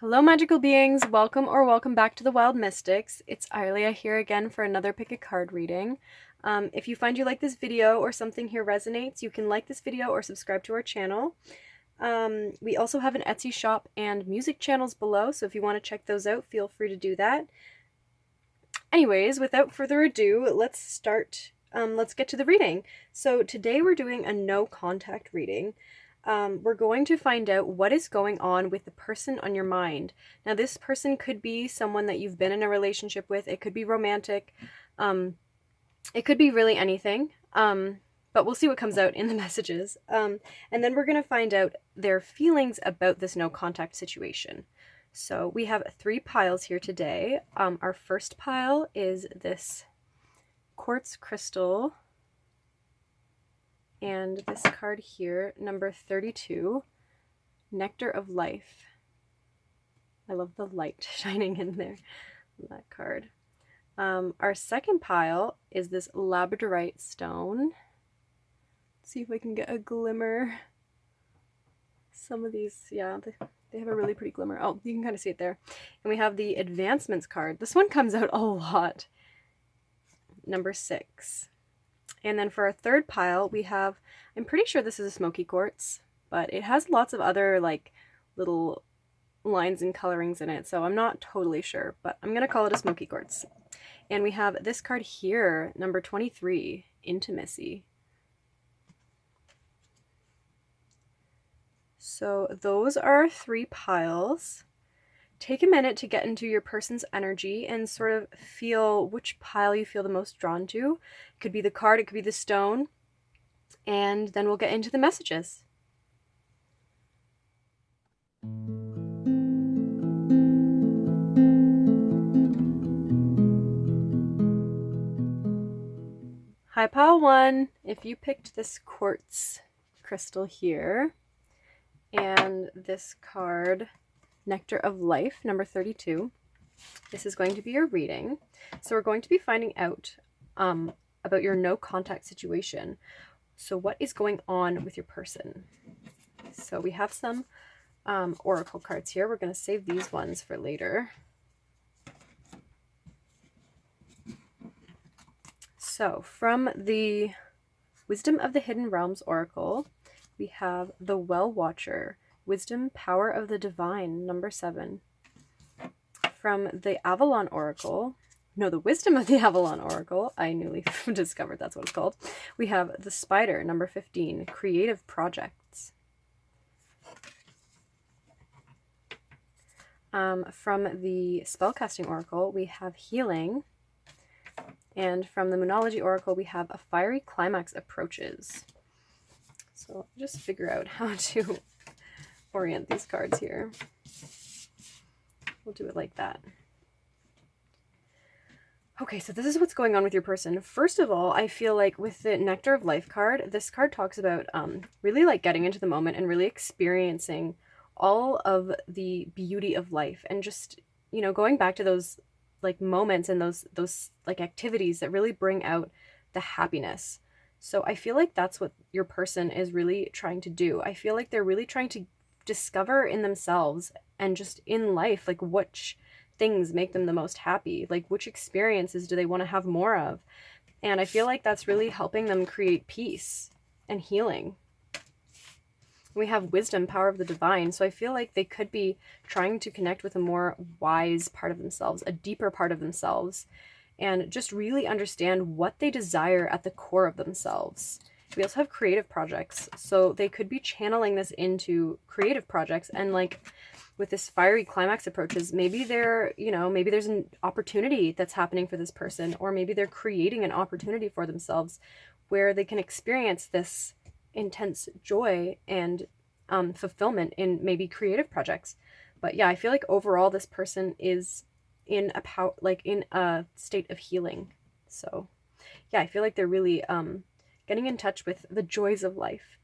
Hello, magical beings. Welcome back to the Wild Mystics. It's Airlia here again for another pick a card reading. If you find you like this video or something here resonates, you can like this video or subscribe to our channel. We also have an Etsy shop and music channels below, so if you want to check those out, feel free to do that. Anyways, without further ado, let's start. Let's get to the reading. So today we're doing a no contact reading. We're going to find out what is going on with the person on your mind. Now, this person could be someone that you've been in a relationship with. It could be romantic. It could be really anything. But we'll see what comes out in the messages. And then we're going to find out their feelings about this no contact situation. So we have 3 piles here today. Our first pile is this quartz crystal. And this card here, number 32, Nectar of Life. I love the light shining in there on that card. Our second pile is this Labradorite stone. Let's see if I can get a glimmer. Some of these, yeah, they have a really pretty glimmer. Oh, you can kind of see it there. And we have the Advancements card. This one comes out a lot. Number 6. And then for our third pile, we have, I'm pretty sure this is a Smokey quartz, but it has lots of other like little lines and colorings in it, so I'm not totally sure, but I'm going to call it a Smokey quartz. And we have this card here, number 23, Intimacy. So those are our 3 piles. Take a minute to get into your person's energy and sort of feel which pile you feel the most drawn to. It could be the card, it could be the stone, and then we'll get into the messages. Hi, pile 1. If you picked this quartz crystal here and this card, Nectar of Life, number 32. This is going to be your reading. So we're going to be finding out about your no contact situation. So what is going on with your person? So we have some oracle cards here. We're going to save these ones for later. So from the Wisdom of the Hidden Realms Oracle, we have the Well Watcher, Wisdom, Power of the Divine, number 7. From the Avalon Oracle, no, the Wisdom of the Avalon Oracle, I newly discovered that's what it's called. We have the Spider, number 15, Creative Projects. From the Spellcasting Oracle, we have Healing. And from the Moonology Oracle, we have A Fiery Climax Approaches. So just figure out how to orient these cards here. We'll do it like that. Okay, so this is what's going on with your person. First of all, I feel like with the Nectar of Life card, this card talks about really like getting into the moment and really experiencing all of the beauty of life and just, you know, going back to those like moments and those like activities that really bring out the happiness. So I feel like that's what your person is really trying to do. I feel like they're really trying to discover in themselves and just in life, like which things make them the most happy, like which experiences do they want to have more of. And I feel like that's really helping them create peace and healing. We have Wisdom, Power of the Divine. So I feel like they could be trying to connect with a more wise part of themselves, a deeper part of themselves, and just really understand what they desire at the core of themselves. We also have creative projects, so they could be channeling this into creative projects, and like with this fiery climax approaches, maybe they're, you know, maybe there's an opportunity that's happening for this person, or maybe they're creating an opportunity for themselves where they can experience this intense joy and fulfillment in maybe creative projects. But yeah, I feel like overall this person is in a state of healing. So yeah, I feel like they're really getting in touch with the joys of life.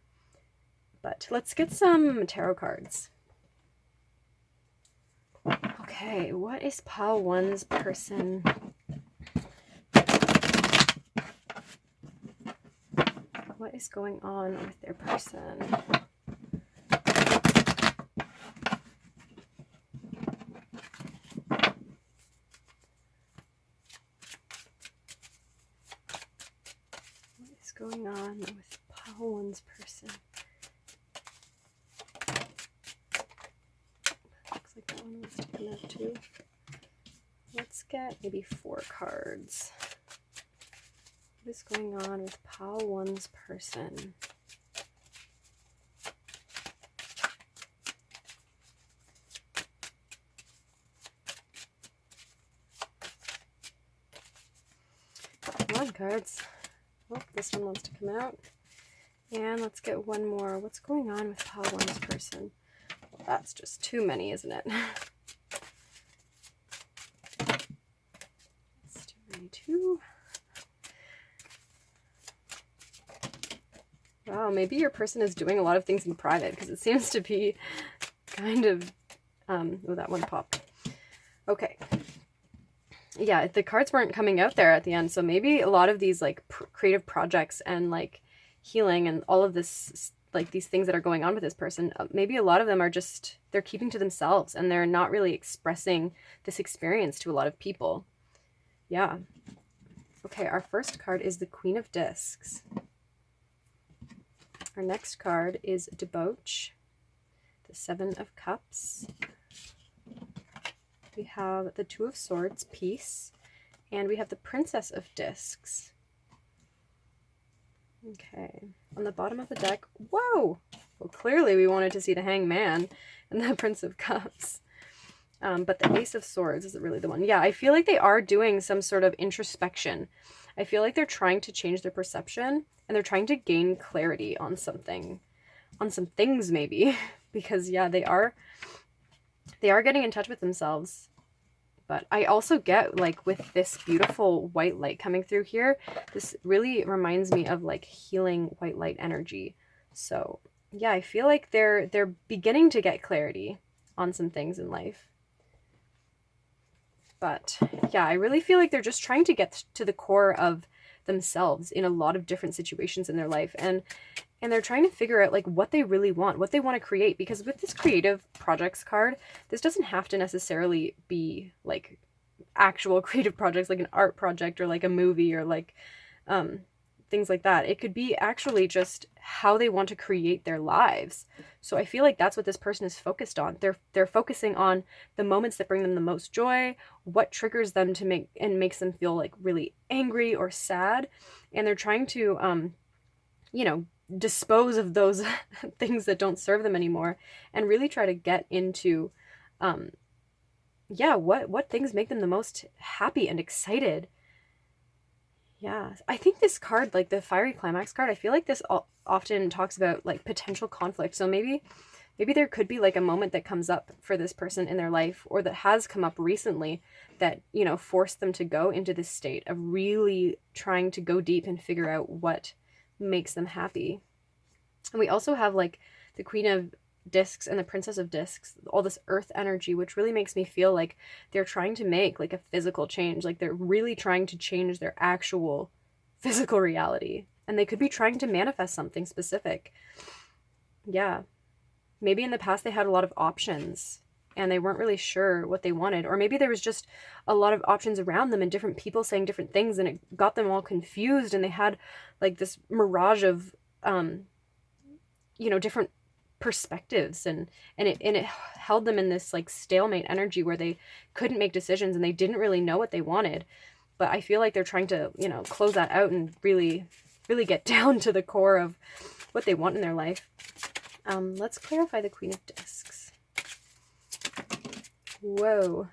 But let's get some tarot cards. Okay, what is pile 1's person? What is going on with their person? enough too. Let's get maybe 4 cards. What is going on with pile 1's person? Come on, cards. Oh, this one wants to come out. And let's get one more. What's going on with pile 1's person? Well, that's just too many, isn't it? That's too many too. Wow, maybe your person is doing a lot of things in private, because it seems to be kind of, oh, that one popped. Okay. Yeah, the cards weren't coming out there at the end, so maybe a lot of these, like, creative projects and, like, healing and all of this, like, these things that are going on with this person, maybe a lot of them are just, they're keeping to themselves, and they're not really expressing this experience to a lot of people. Yeah. Okay, our first card is the Queen of Discs. Our next card is Debauch, the 7 of Cups. We have the 2 of Swords, Peace, and we have the Princess of Discs. Okay, on the bottom of the deck, whoa! Well, clearly we wanted to see the Hangman and the Prince of Cups. But the Ace of Swords is really the one. Yeah, I feel like they are doing some sort of introspection. I feel like they're trying to change their perception, and they're trying to gain clarity on something, on some things maybe, because yeah, they are getting in touch with themselves. But I also get, like, with this beautiful white light coming through here, this really reminds me of, like, healing white light energy. So yeah, I feel like they're beginning to get clarity on some things in life. But yeah, I really feel like they're just trying to get to the core of themselves in a lot of different situations in their life, and they're trying to figure out, like, what they really want, what they want to create. Because with this creative projects card, this doesn't have to necessarily be, like, actual creative projects, like an art project or like a movie or like things like that. It could be actually just how they want to create their lives. So I feel like that's what this person is focused on. They're focusing on the moments that bring them the most joy, what triggers them to make and makes them feel, like, really angry or sad, and they're trying to you know, dispose of those things that don't serve them anymore, and really try to get into yeah, what things make them the most happy and excited. Yeah, I think this card, like the Fiery Climax card, I feel like this often talks about, like, potential conflict. So maybe there could be, like, a moment that comes up for this person in their life, or that has come up recently, that, you know, forced them to go into this state of really trying to go deep and figure out what makes them happy. And we also have, like, the Queen of Discs and the Princess of Discs, all this earth energy, which really makes me feel like they're trying to make, like, a physical change. Like, they're really trying to change their actual physical reality, and they could be trying to manifest something specific. Yeah, maybe in the past they had a lot of options and they weren't really sure what they wanted, or maybe there was just a lot of options around them and different people saying different things, and it got them all confused, and they had, like, this mirage of you know, different perspectives, and it held them in this, like, stalemate energy where they couldn't make decisions and they didn't really know what they wanted. But I feel like they're trying to, you know, close that out and really get down to the core of what they want in their life. Let's clarify the Queen of Discs. Whoa,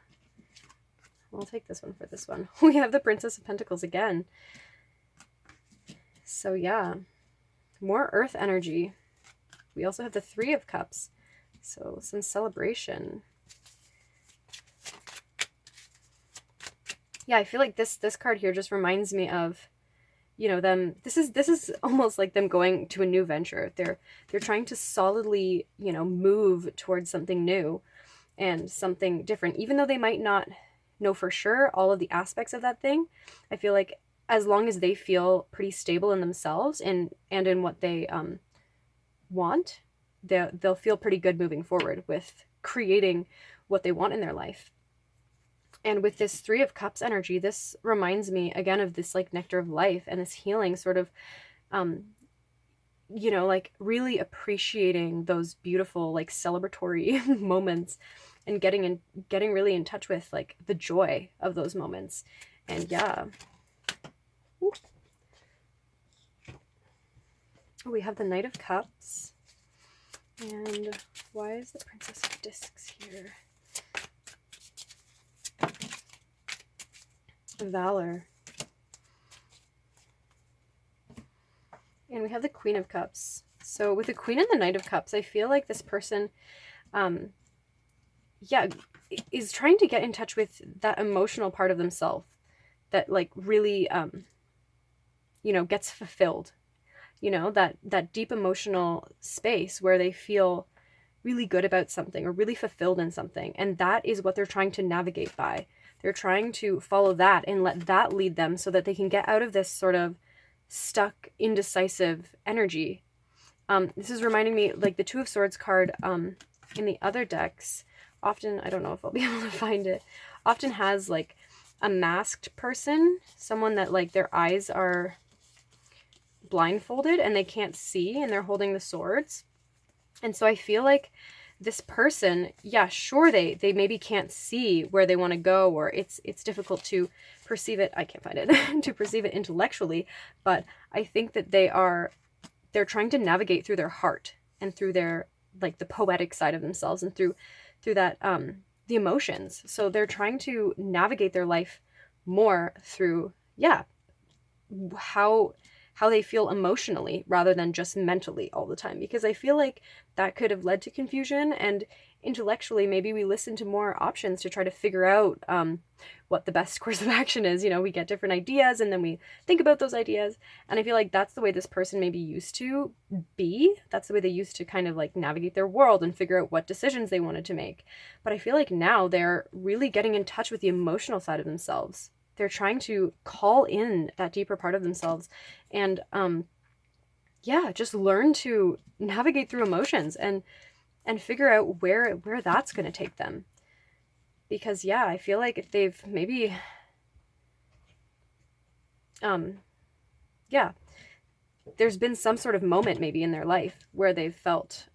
I'll take this one for this one. We have the Princess of Pentacles again. So yeah, more earth energy. We also have the 3 of Cups, so some celebration. Yeah, I feel like this card here just reminds me of, you know, them. This is almost like them going to a new venture. They're trying to solidly, you know, move towards something new and something different, even though they might not know for sure all of the aspects of that thing. I feel like as long as they feel pretty stable in themselves and in what they want, they'll feel pretty good moving forward with creating what they want in their life. And with this 3 of Cups energy, this reminds me again of this, like, nectar of life and this healing sort of, you know, like, really appreciating those beautiful, like, celebratory moments and getting really in touch with like the joy of those moments. And yeah. Ooh. We have the Knight of Cups. And why is the Princess of Discs here? Valor. And we have the Queen of Cups. So with the Queen and the Knight of Cups, I feel like this person, is trying to get in touch with that emotional part of themselves that like really, gets fulfilled. That deep emotional space where they feel really good about something or really fulfilled in something. And that is what they're trying to navigate by. They're trying to follow that and let that lead them so that they can get out of this sort of stuck, indecisive energy. This is reminding me, like the Two of Swords card in the other decks, often, I don't know if I'll be able to find it, often has like a masked person, someone that like their eyes are blindfolded and they can't see and they're holding the swords. And so I feel like this person, yeah, sure, they maybe can't see where they want to go, or it's difficult to perceive it. I can't find it to perceive it intellectually, but I think that they're trying to navigate through their heart and through their like the poetic side of themselves and through that the emotions. So they're trying to navigate their life more through how they feel emotionally rather than just mentally all the time, because I feel like that could have led to confusion, and intellectually maybe we listen to more options to try to figure out what the best course of action is. We get different ideas and then we think about those ideas, and I feel like that's the way this person maybe used to be. That's the way they used to kind of like navigate their world and figure out what decisions they wanted to make. But I feel like now they're really getting in touch with the emotional side of themselves. They're trying to call in that deeper part of themselves and, just learn to navigate through emotions and figure out where that's going to take them. Because, I feel like if they've maybe, there's been some sort of moment maybe in their life where they've felt,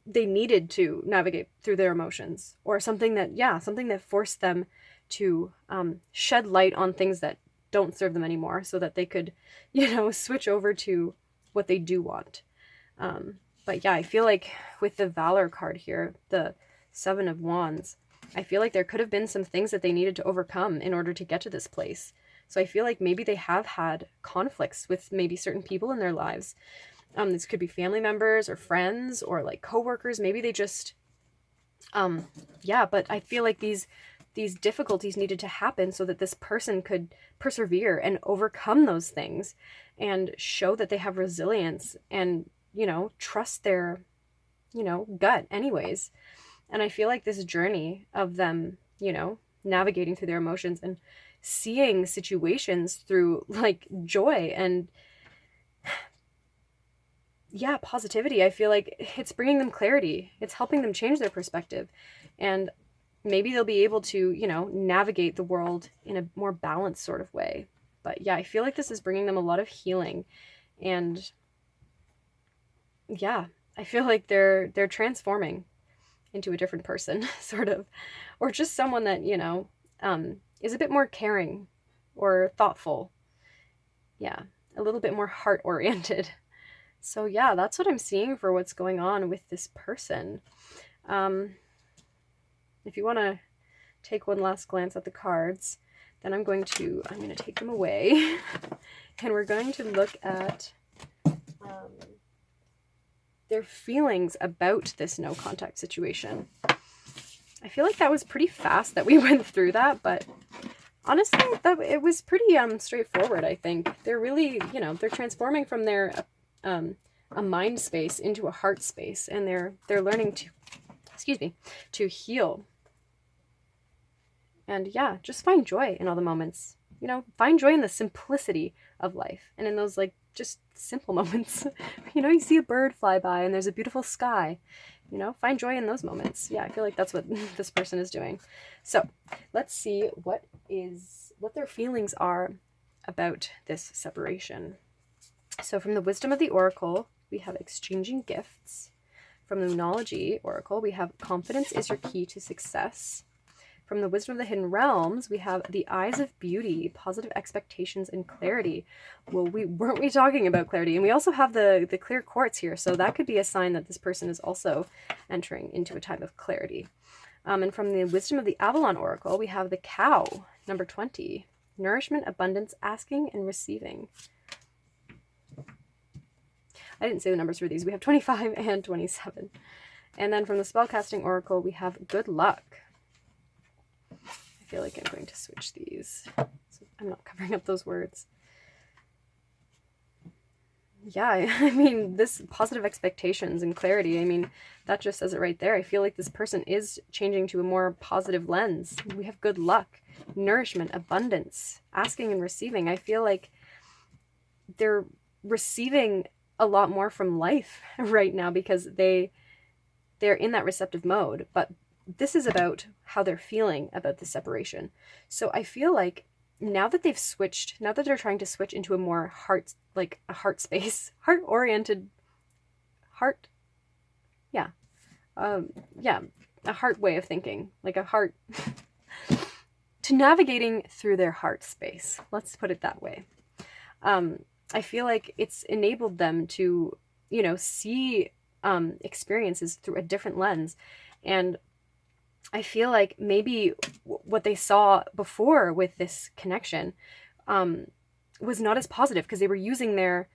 they needed to navigate through their emotions, or something that forced them to shed light on things that don't serve them anymore so that they could, switch over to what they do want. But I feel like with the Valor card here, the Seven of Wands, I feel like there could have been some things that they needed to overcome in order to get to this place. So I feel like maybe they have had conflicts with maybe certain people in their lives. This could be family members or friends or like coworkers. Maybe they just, but I feel like these difficulties needed to happen so that this person could persevere and overcome those things and show that they have resilience and, trust their, gut anyways. And I feel like this journey of them, navigating through their emotions and seeing situations through like joy and positivity, I feel like it's bringing them clarity. It's helping them change their perspective. And maybe they'll be able to, navigate the world in a more balanced sort of way. But I feel like this is bringing them a lot of healing. And I feel like they're transforming into a different person, sort of. Or just someone that, is a bit more caring or thoughtful. A little bit more heart-oriented. So that's what I'm seeing for what's going on with this person. If you want to take one last glance at the cards, then I'm going to take them away and we're going to look at their feelings about this no contact situation. I feel like that was pretty fast that we went through that, but honestly, it was pretty straightforward. I think they're really, they're transforming from their a mind space into a heart space, and they're learning to heal. And just find joy in all the moments. Find joy in the simplicity of life and in those like just simple moments. You see a bird fly by and there's a beautiful sky. Find joy in those moments. I feel like that's what this person is doing. So let's see what their feelings are about this separation. So from the Wisdom of the Oracle, we have exchanging gifts. From the Moonology Oracle, we have confidence is your key to success. From the Wisdom of the Hidden Realms, we have the eyes of beauty, positive expectations, and clarity. Well, weren't we talking about clarity? And we also have the clear quartz here, so that could be a sign that this person is also entering into a time of clarity. And from the Wisdom of the Avalon Oracle, we have the cow, number 20. Nourishment, abundance, asking, and receiving. I didn't say the numbers for these. We have 25 and 27. And then from the Spellcasting Oracle, we have good luck. I feel like I'm going to switch these, so I'm not covering up those words. Yeah, I mean, this positive expectations and clarity, I mean, that just says it right there. I feel like this person is changing to a more positive lens. We have good luck, nourishment, abundance, asking and receiving. I feel like they're receiving a lot more from life right now because they're in that receptive mode. But this is about how they're feeling about the separation. So I feel like now that they've switched, now that they're trying to switch into a more heart, like a heart space, heart-oriented, a heart way of thinking, like a heart, to navigating through their heart space. Let's put it that way. I feel like it's enabled them to, see experiences through a different lens. And I feel like maybe what they saw before with this connection was not as positive because they were using their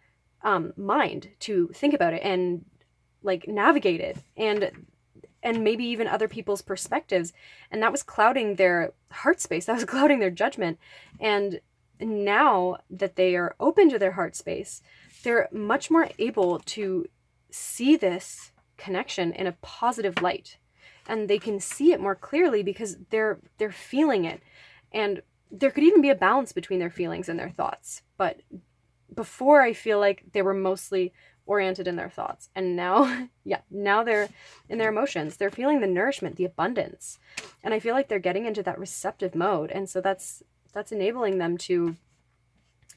mind to think about it and like navigate it and maybe even other people's perspectives. And that was clouding their heart space. That was clouding their judgment. And now that they are open to their heart space, they're much more able to see this connection in a positive light. And they can see it more clearly because they're feeling it. And there could even be a balance between their feelings and their thoughts. But before, I feel like they were mostly oriented in their thoughts. And now, now they're in their emotions. They're feeling the nourishment, the abundance. And I feel like they're getting into that receptive mode. And so that's enabling them to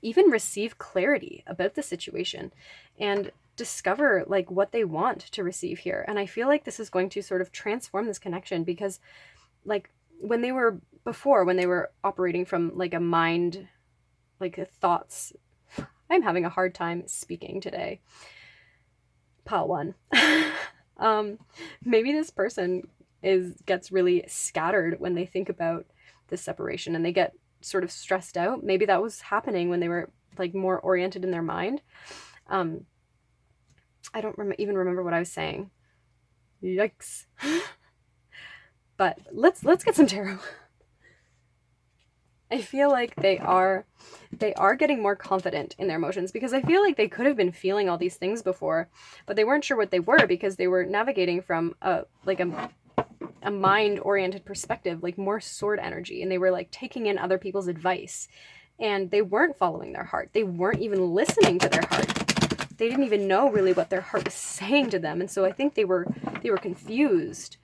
even receive clarity about the situation and discover like what they want to receive here. And I feel like this is going to sort of transform this connection because like when they were operating from like a mind, like thoughts, I'm having a hard time speaking today. Pile 1. Maybe this person gets really scattered when they think about this separation and they get sort of stressed out. Maybe that was happening when they were like more oriented in their mind. I don't even remember what I was saying. Yikes. But let's get some tarot. I feel like they are getting more confident in their emotions because I feel like they could have been feeling all these things before, but they weren't sure what they were because they were navigating from a mind-oriented perspective, like more sword energy, and they were like taking in other people's advice, and they weren't following their heart. They weren't even listening to their heart. They didn't even know really what their heart was saying to them, and so I think they were confused.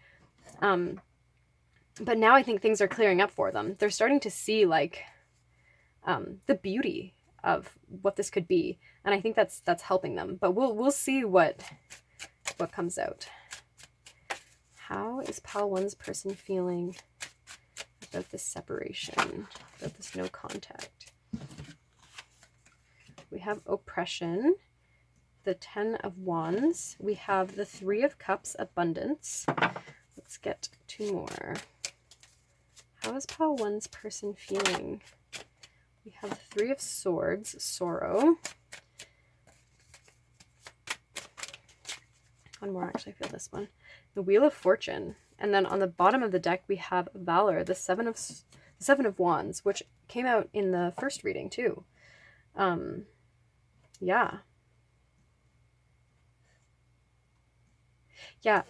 But now I think things are clearing up for them. They're starting to see like the beauty of what this could be, and I think that's helping them. But we'll see what comes out. How is Pile 1's person feeling about this separation, about this no contact? We have oppression, the 10 of Wands. We have the 3 of Cups, abundance. Let's get 2 more. How is Pile 1's person feeling? We have the 3 of Swords, sorrow. One more, actually, I feel this one. The Wheel of Fortune. And then on the bottom of the deck, we have Valor, the 7 of Wands, which came out in the first reading, too. Yeah,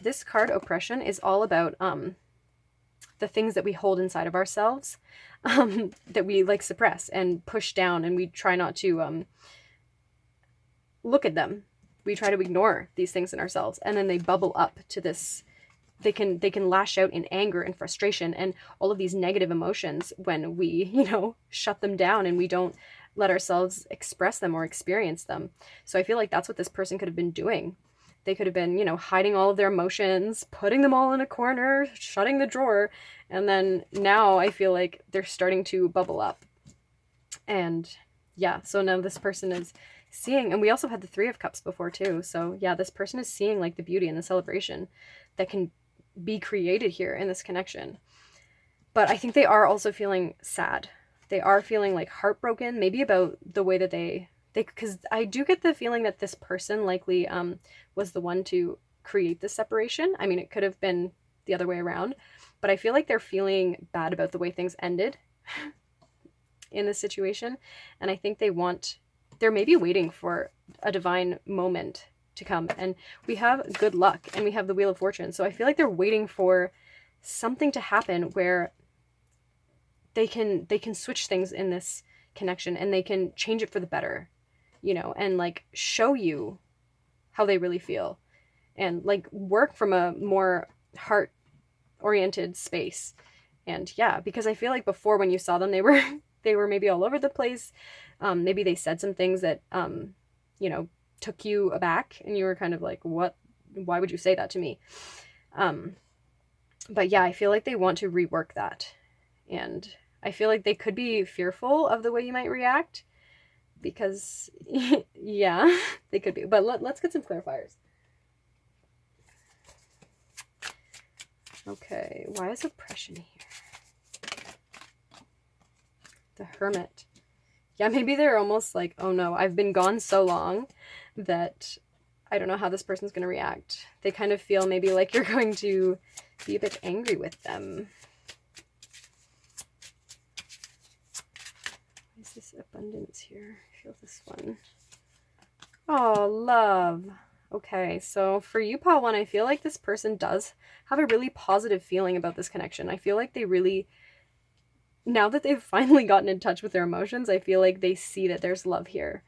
this card, Oppression, is all about the things that we hold inside of ourselves, that we like suppress and push down, and we try not to look at them. We try to ignore these things in ourselves, and then they bubble up to this. They can lash out in anger and frustration and all of these negative emotions when we, shut them down and we don't let ourselves express them or experience them. So I feel like that's what this person could have been doing. They could have been, you know, hiding all of their emotions, putting them all in a corner, shutting the drawer. And then now I feel like they're starting to bubble up. And yeah, so now this person is seeing, and we also had the Three of Cups before too. So yeah, this person is seeing like the beauty and the celebration that can be created here in this connection. But I think they are also feeling sad. They are feeling like heartbroken, maybe about the way that they because I do get the feeling that this person likely was the one to create this separation. I mean, it could have been the other way around, but I feel like they're feeling bad about the way things ended in this situation. And I think they're maybe waiting for a divine moment to come. And we have good luck and we have the Wheel of Fortune. So I feel like they're waiting for something to happen where they can switch things in this connection and they can change it for the better, you know, and like show you how they really feel and like work from a more heart oriented space. And yeah, because I feel like before when you saw them, they were maybe all over the place. Maybe they said some things that, you know, took you aback and you were kind of like, what, why would you say that to me? But yeah, I feel like they want to rework that. And I feel like they could be fearful of the way you might react because yeah, they could be, but let's get some clarifiers. Okay, why is oppression here? The Hermit. Yeah, maybe they're almost like, oh no, I've been gone so long that I don't know how this person's going to react. They kind of feel maybe like you're going to be a bit angry with them. Why is this abundance here? I feel this one. Oh, love. Okay, so for you, Pile 1, I feel like this person does have a really positive feeling about this connection. I feel like they really, now that they've finally gotten in touch with their emotions, I feel like they see that there's love here.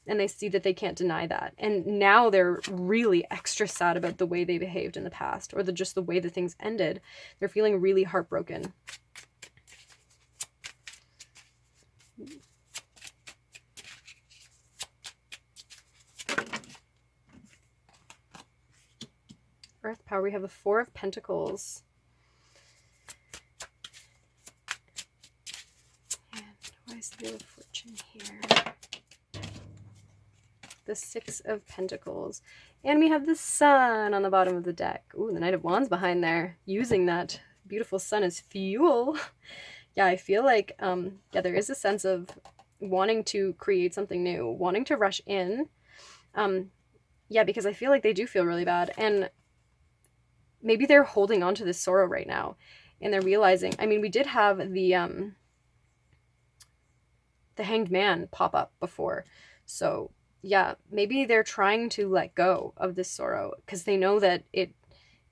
And they see that they can't deny that. And now they're really extra sad about the way they behaved in the past, or just the way that things ended. They're feeling really heartbroken. Earth power, we have the Four of Pentacles. And why is the Wheel of Fortune here? The Six of Pentacles. And we have the Sun on the bottom of the deck. Ooh, the Knight of Wands behind there, using that beautiful sun as fuel. Yeah, I feel like, yeah, there is a sense of wanting to create something new, wanting to rush in. Yeah, because I feel like they do feel really bad. And maybe they're holding on to this sorrow right now. And they're realizing, I mean, we did have the Hanged Man pop up before. So yeah, maybe they're trying to let go of this sorrow because they know that it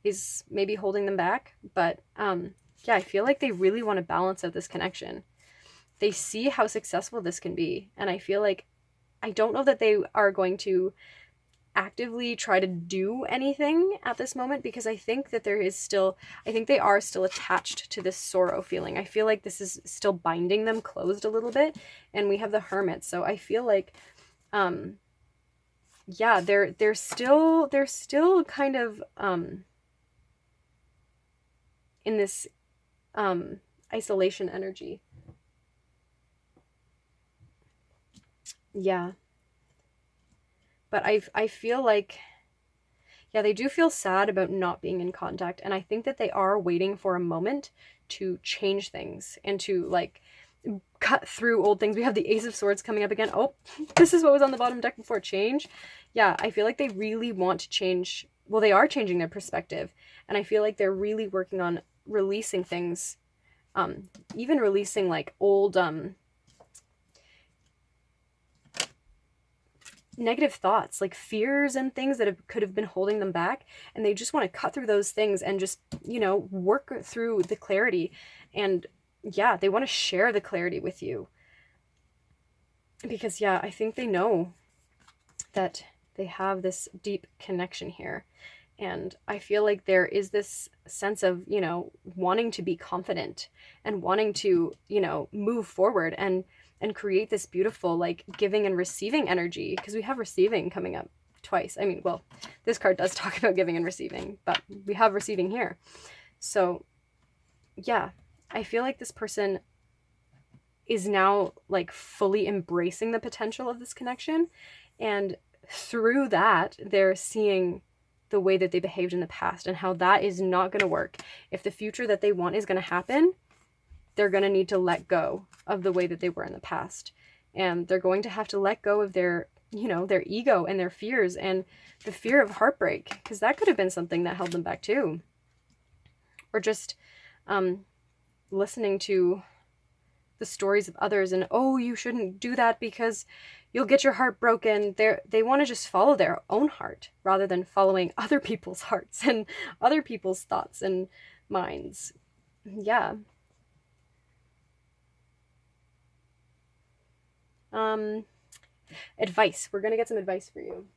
is maybe holding them back. But yeah, I feel like they really want to balance out this connection. They see how successful this can be. And I feel like, I don't know that they are going to actively try to do anything at this moment because I think that I think they are still attached to this sorrow feeling. I feel like this is still binding them closed a little bit. And we have the Hermit. So I feel like, yeah, they're still kind of, in this, isolation energy. Yeah. But I feel like, yeah, they do feel sad about not being in contact. And I think that they are waiting for a moment to change things and to like cut through old things. We have the Ace of Swords coming up again. Oh, this is what was on the bottom deck before. Change. Yeah, I feel like they really want to change. Well, they are changing their perspective. And I feel like they're really working on releasing things. Even releasing like old, negative thoughts, like fears and things that could have been holding them back, and they just want to cut through those things and just, you know, work through the clarity. And yeah, they want to share the clarity with you because yeah, I think they know that they have this deep connection here. And I feel like there is this sense of, you know, wanting to be confident and wanting to, you know, move forward and create this beautiful, like, giving and receiving energy, because we have receiving coming up twice. I mean, well, this card does talk about giving and receiving, but we have receiving here. So yeah, I feel like this person is now like fully embracing the potential of this connection, and through that they're seeing the way that they behaved in the past and how that is not going to work. If the future that they want is going to happen, they're going to need to let go of the way that they were in the past, and they're going to have to let go of their, you know, their ego and their fears and the fear of heartbreak, because that could have been something that held them back too. Or just listening to the stories of others and, oh, you shouldn't do that because you'll get your heart broken. They want to just follow their own heart rather than following other people's hearts and other people's thoughts and minds. Yeah. Advice. We're going to get some advice for you.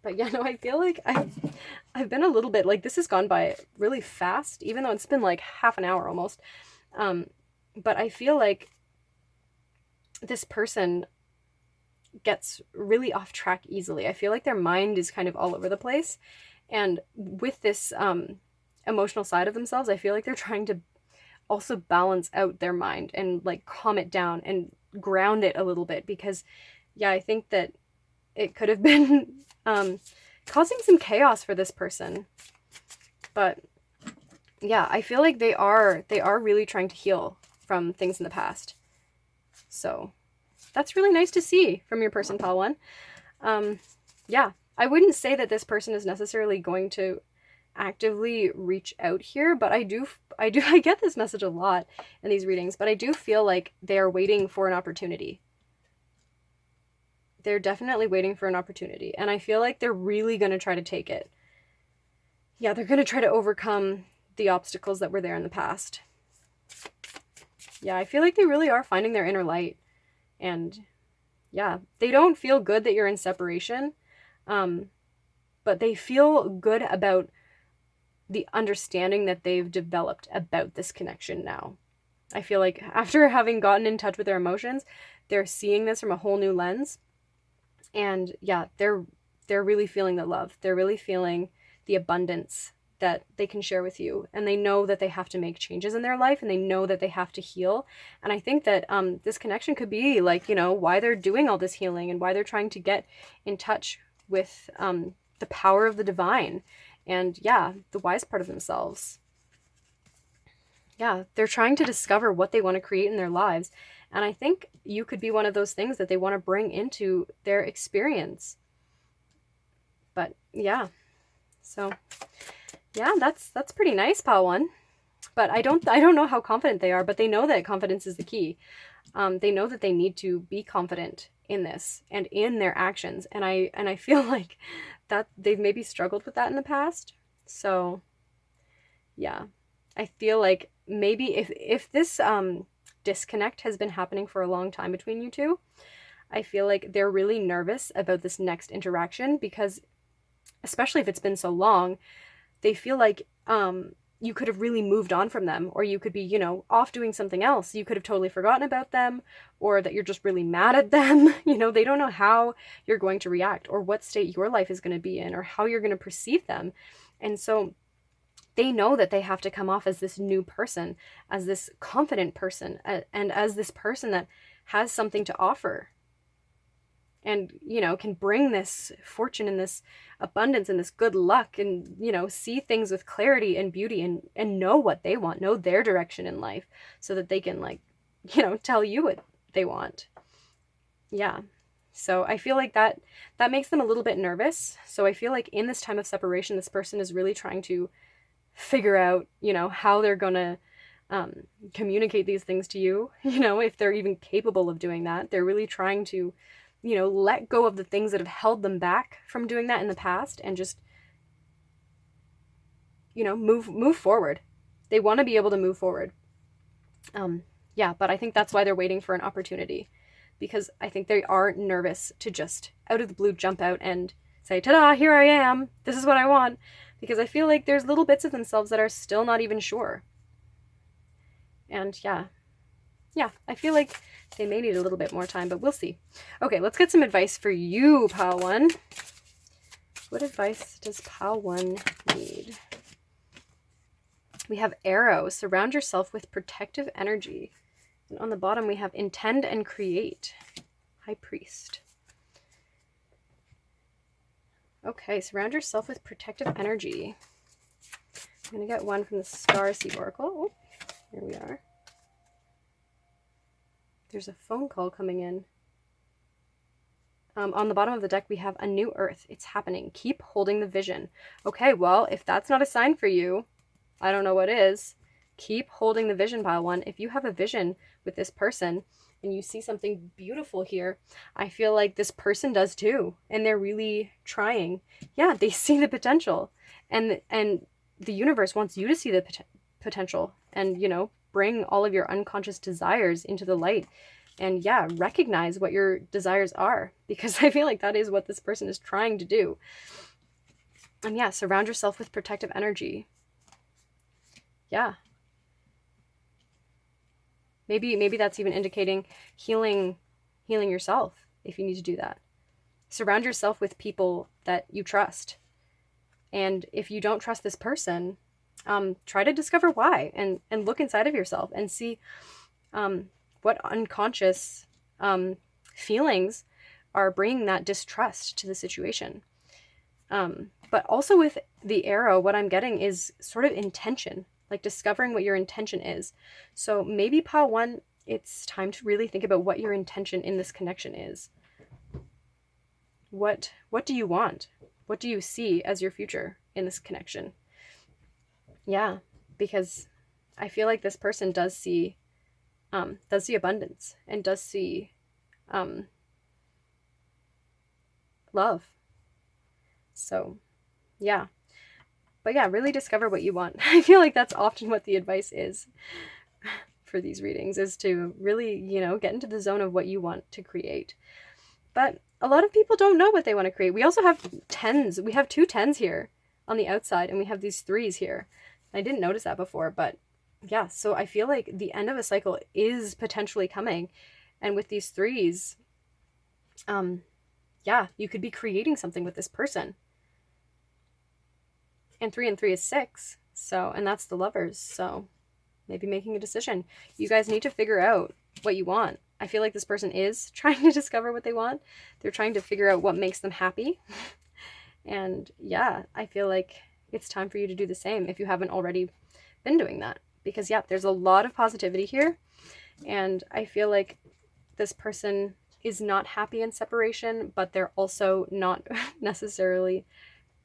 But yeah, no, I feel like I've been a little bit, like, this has gone by really fast, even though it's been like half an hour almost. But I feel like this person gets really off track easily. I feel like their mind is kind of all over the place. And with this emotional side of themselves, I feel like they're trying to also balance out their mind and like calm it down and ground it a little bit, because yeah, I think that it could have been causing some chaos for this person. But yeah, I feel like they are really trying to heal from things in the past. So that's really nice to see from your person, Pal One. Yeah, I wouldn't say that this person is necessarily going to actively reach out here, but I get this message a lot in these readings, but I do feel like they are waiting for an opportunity. They're definitely waiting for an opportunity, and I feel like they're really going to try to take it. Yeah, they're going to try to overcome the obstacles that were there in the past. Yeah, I feel like they really are finding their inner light, and yeah, they don't feel good that you're in separation, but they feel good about the understanding that they've developed about this connection now. I feel like after having gotten in touch with their emotions, they're seeing this from a whole new lens. And yeah, they're really feeling the love. They're really feeling the abundance that they can share with you. And they know that they have to make changes in their life, and they know that they have to heal. And I think that this connection could be like, you know, why they're doing all this healing and why they're trying to get in touch with the power of the divine. And yeah, the wise part of themselves. Yeah, they're trying to discover what they want to create in their lives. And I think you could be one of those things that they want to bring into their experience. But yeah, so yeah, that's pretty nice, Pal One. But I don't know how confident they are, but they know that confidence is the key. They know that they need to be confident in this and in their actions. And I feel like that they've maybe struggled with that in the past. So yeah, I feel like maybe if this disconnect has been happening for a long time between you two, I feel like they're really nervous about this next interaction, because especially if it's been so long, they feel like you could have really moved on from them, or you could be, you know, off doing something else. You could have totally forgotten about them, or that you're just really mad at them. You know, they don't know how you're going to react, or what state your life is going to be in, or how you're going to perceive them. And so they know that they have to come off as this new person, as this confident person, and as this person that has something to offer. And, you know, can bring this fortune and this abundance and this good luck, and, you know, see things with clarity and beauty, and know what they want, know their direction in life, so that they can, like, you know, tell you what they want. Yeah. So I feel like that makes them a little bit nervous. So I feel like in this time of separation, this person is really trying to figure out, you know, how they're going to communicate these things to you, you know, if they're even capable of doing that. They're really trying to, you know, let go of the things that have held them back from doing that in the past, and just, you know, move forward. They want to be able to move forward. Yeah, but I think that's why they're waiting for an opportunity, because I think they are nervous to just out of the blue jump out and say, ta-da, here I am, this is what I want, because I feel like there's little bits of themselves that are still not even sure. And yeah, yeah, I feel like they may need a little bit more time, but we'll see. Okay, let's get some advice for you, Pile 1. What advice does Pile 1 need? We have Arrow. Surround yourself with protective energy. And on the bottom, we have Intend and Create. High Priest. Okay, surround yourself with protective energy. I'm going to get one from the Starseed Oracle. Oh, here we are. There's a phone call coming in. On the bottom of the deck, we have a new earth. It's happening. Keep holding the vision. Okay, well, if that's not a sign for you, I don't know what is. Keep holding the vision, Pile 1. If you have a vision with this person and you see something beautiful here, I feel like this person does too. And they're really trying. Yeah, they see the potential. And the universe wants you to see the potential and, you know, bring all of your unconscious desires into the light. And yeah, recognize what your desires are, because I feel like that is what this person is trying to do. And yeah, surround yourself with protective energy. Yeah. Maybe that's even indicating healing yourself if you need to do that. Surround yourself with people that you trust. And if you don't trust this person, try to discover why and look inside of yourself and see what unconscious feelings are bringing that distrust to the situation. But also with the Arrow, what I'm getting is sort of intention, like discovering what your intention is. So maybe Pile 1, it's time to really think about what your intention in this connection is. What do you want? What do you see as your future in this connection? Yeah, because I feel like this person does see abundance and does see love. So yeah, but yeah, really discover what you want. I feel like that's often what the advice is for these readings, is to really, you know, get into the zone of what you want to create. But a lot of people don't know what they want to create. We also have 10s. We have 2 10s here on the outside, and we have these 3s here. I didn't notice that before, but yeah, so I feel like the end of a cycle is potentially coming. And with these 3s, yeah, you could be creating something with this person. And 3 and 3 is 6. So, and that's the Lovers. So maybe making a decision. You guys need to figure out what you want. I feel like this person is trying to discover what they want. They're trying to figure out what makes them happy. And yeah, I feel like it's time for you to do the same if you haven't already been doing that. Because yeah, there's a lot of positivity here. And I feel like this person is not happy in separation, but they're also not necessarily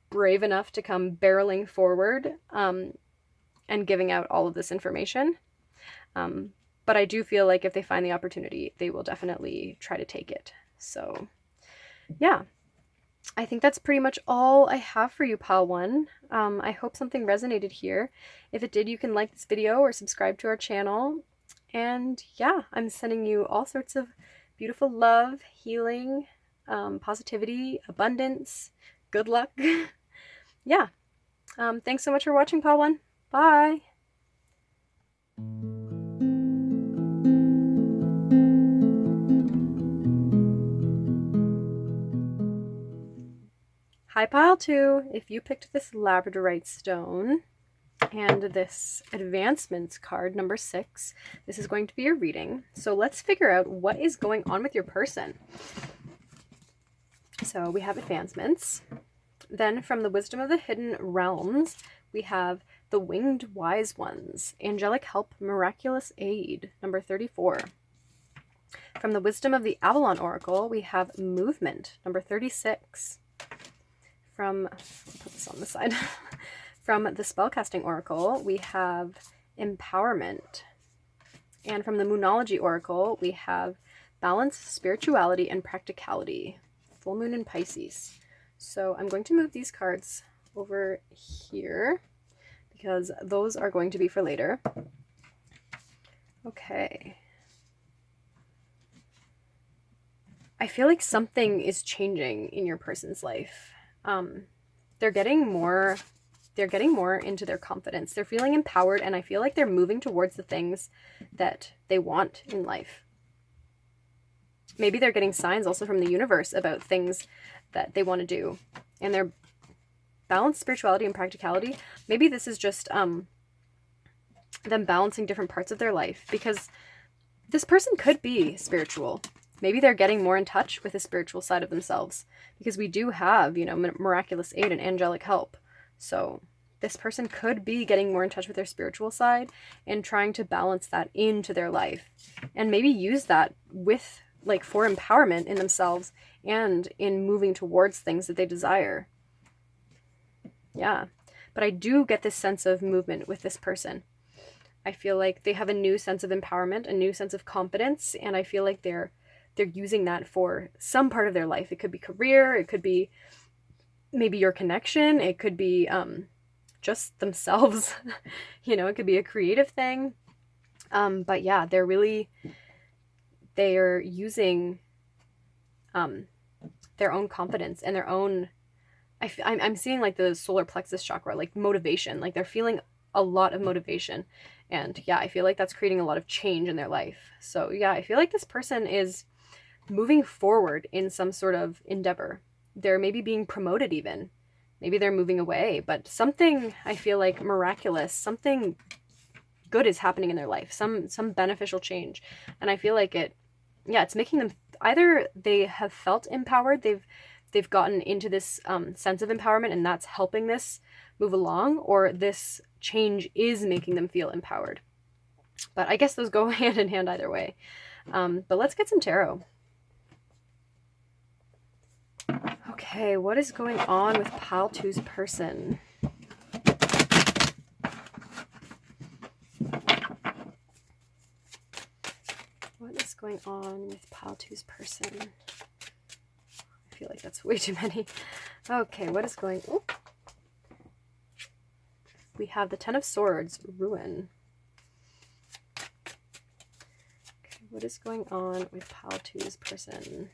brave enough to come barreling forward and giving out all of this information. But I do feel like if they find the opportunity, they will definitely try to take it. So yeah, I think that's pretty much all I have for you, Pile 1. I hope something resonated here. If it did, you can like this video or subscribe to our channel. And yeah, I'm sending you all sorts of beautiful love, healing, positivity, abundance, good luck. Yeah. Thanks so much for watching, Pile 1. Bye. Hi, Pile 2. If you picked this Labradorite stone and this Advancements card, number 6, this is going to be your reading. So let's figure out what is going on with your person. So we have Advancements. Then from the Wisdom of the Hidden Realms, we have the Winged Wise Ones, Angelic Help, Miraculous Aid, number 34. From the Wisdom of the Avalon Oracle, we have Movement, number 36. I'll put this on the side. From the Spellcasting Oracle, we have Empowerment. And from the Moonology Oracle, we have Balance, Spirituality, and Practicality. Full Moon in Pisces. So I'm going to move these cards over here because those are going to be for later. Okay. I feel like something is changing in your person's life. They're getting more they're getting more into their confidence. They're feeling empowered, and I feel like they're moving towards the things that they want in life. Maybe they're getting signs also from the universe about things that they want to do, and they're balanced spirituality and practicality. Maybe this is just them balancing different parts of their life, because this person could be spiritual. Maybe they're getting more in touch with the spiritual side of themselves, because we do have, you know, miraculous aid and angelic help. So this person could be getting more in touch with their spiritual side and trying to balance that into their life, and maybe use that with, like, for empowerment in themselves and in moving towards things that they desire. Yeah. But I do get this sense of movement with this person. I feel like they have a new sense of empowerment, a new sense of confidence, and I feel like they're using that for some part of their life. It could be career, it could be maybe your connection, it could be just themselves. You know, it could be a creative thing. But yeah, they're using their own confidence and their own, I'm seeing like the solar plexus chakra, like motivation, like they're feeling a lot of motivation. And yeah, I feel like that's creating a lot of change in their life. So yeah, I feel like this person is moving forward in some sort of endeavor. They're maybe being promoted even. Maybe they're moving away, but something, I feel like, miraculous, something good is happening in their life, some beneficial change. And I feel like it's making them, either they have felt empowered, they've gotten into this sense of empowerment, and that's helping this move along, or this change is making them feel empowered. But I guess those go hand in hand either way. But let's get some tarot. Okay, what is going on with Pile 2's person? What is going on with Pile 2's person? I feel like that's way too many. Okay, what is going on? We have the Ten of Swords, Ruin. Okay, what is going on with Pile 2's person?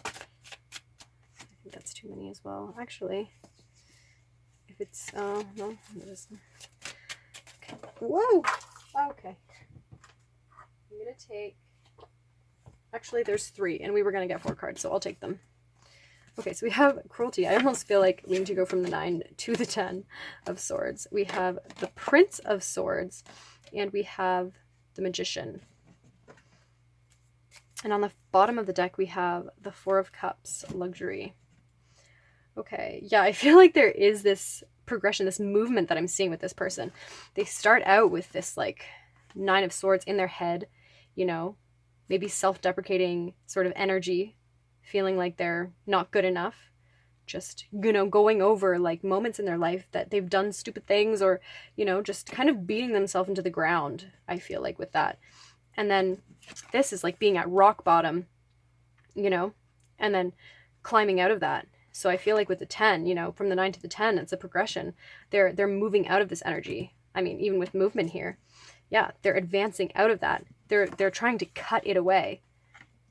I think that's too many as well. Actually, if it's, no, it isn't. Okay. Whoa! Okay. I'm going to take, actually there's 3, and we were going to get 4 cards, so I'll take them. Okay, so we have Cruelty. I almost feel like we need to go from the 9 to the 10 of Swords. We have the Prince of Swords, and we have the Magician. And on the bottom of the deck, we have the 4 of Cups, Luxury. Okay, yeah, I feel like there is this progression, this movement that I'm seeing with this person. They start out with this, like, 9 of Swords in their head, you know, maybe self-deprecating sort of energy, feeling like they're not good enough, just, you know, going over like moments in their life that they've done stupid things, or, you know, just kind of beating themselves into the ground, I feel like, with that. And then this is like being at rock bottom, you know, and then climbing out of that. So I feel like with the 10, you know, from the 9 to the 10, it's a progression. They're moving out of this energy. I mean, even with movement here, yeah, they're advancing out of that. They're trying to cut it away,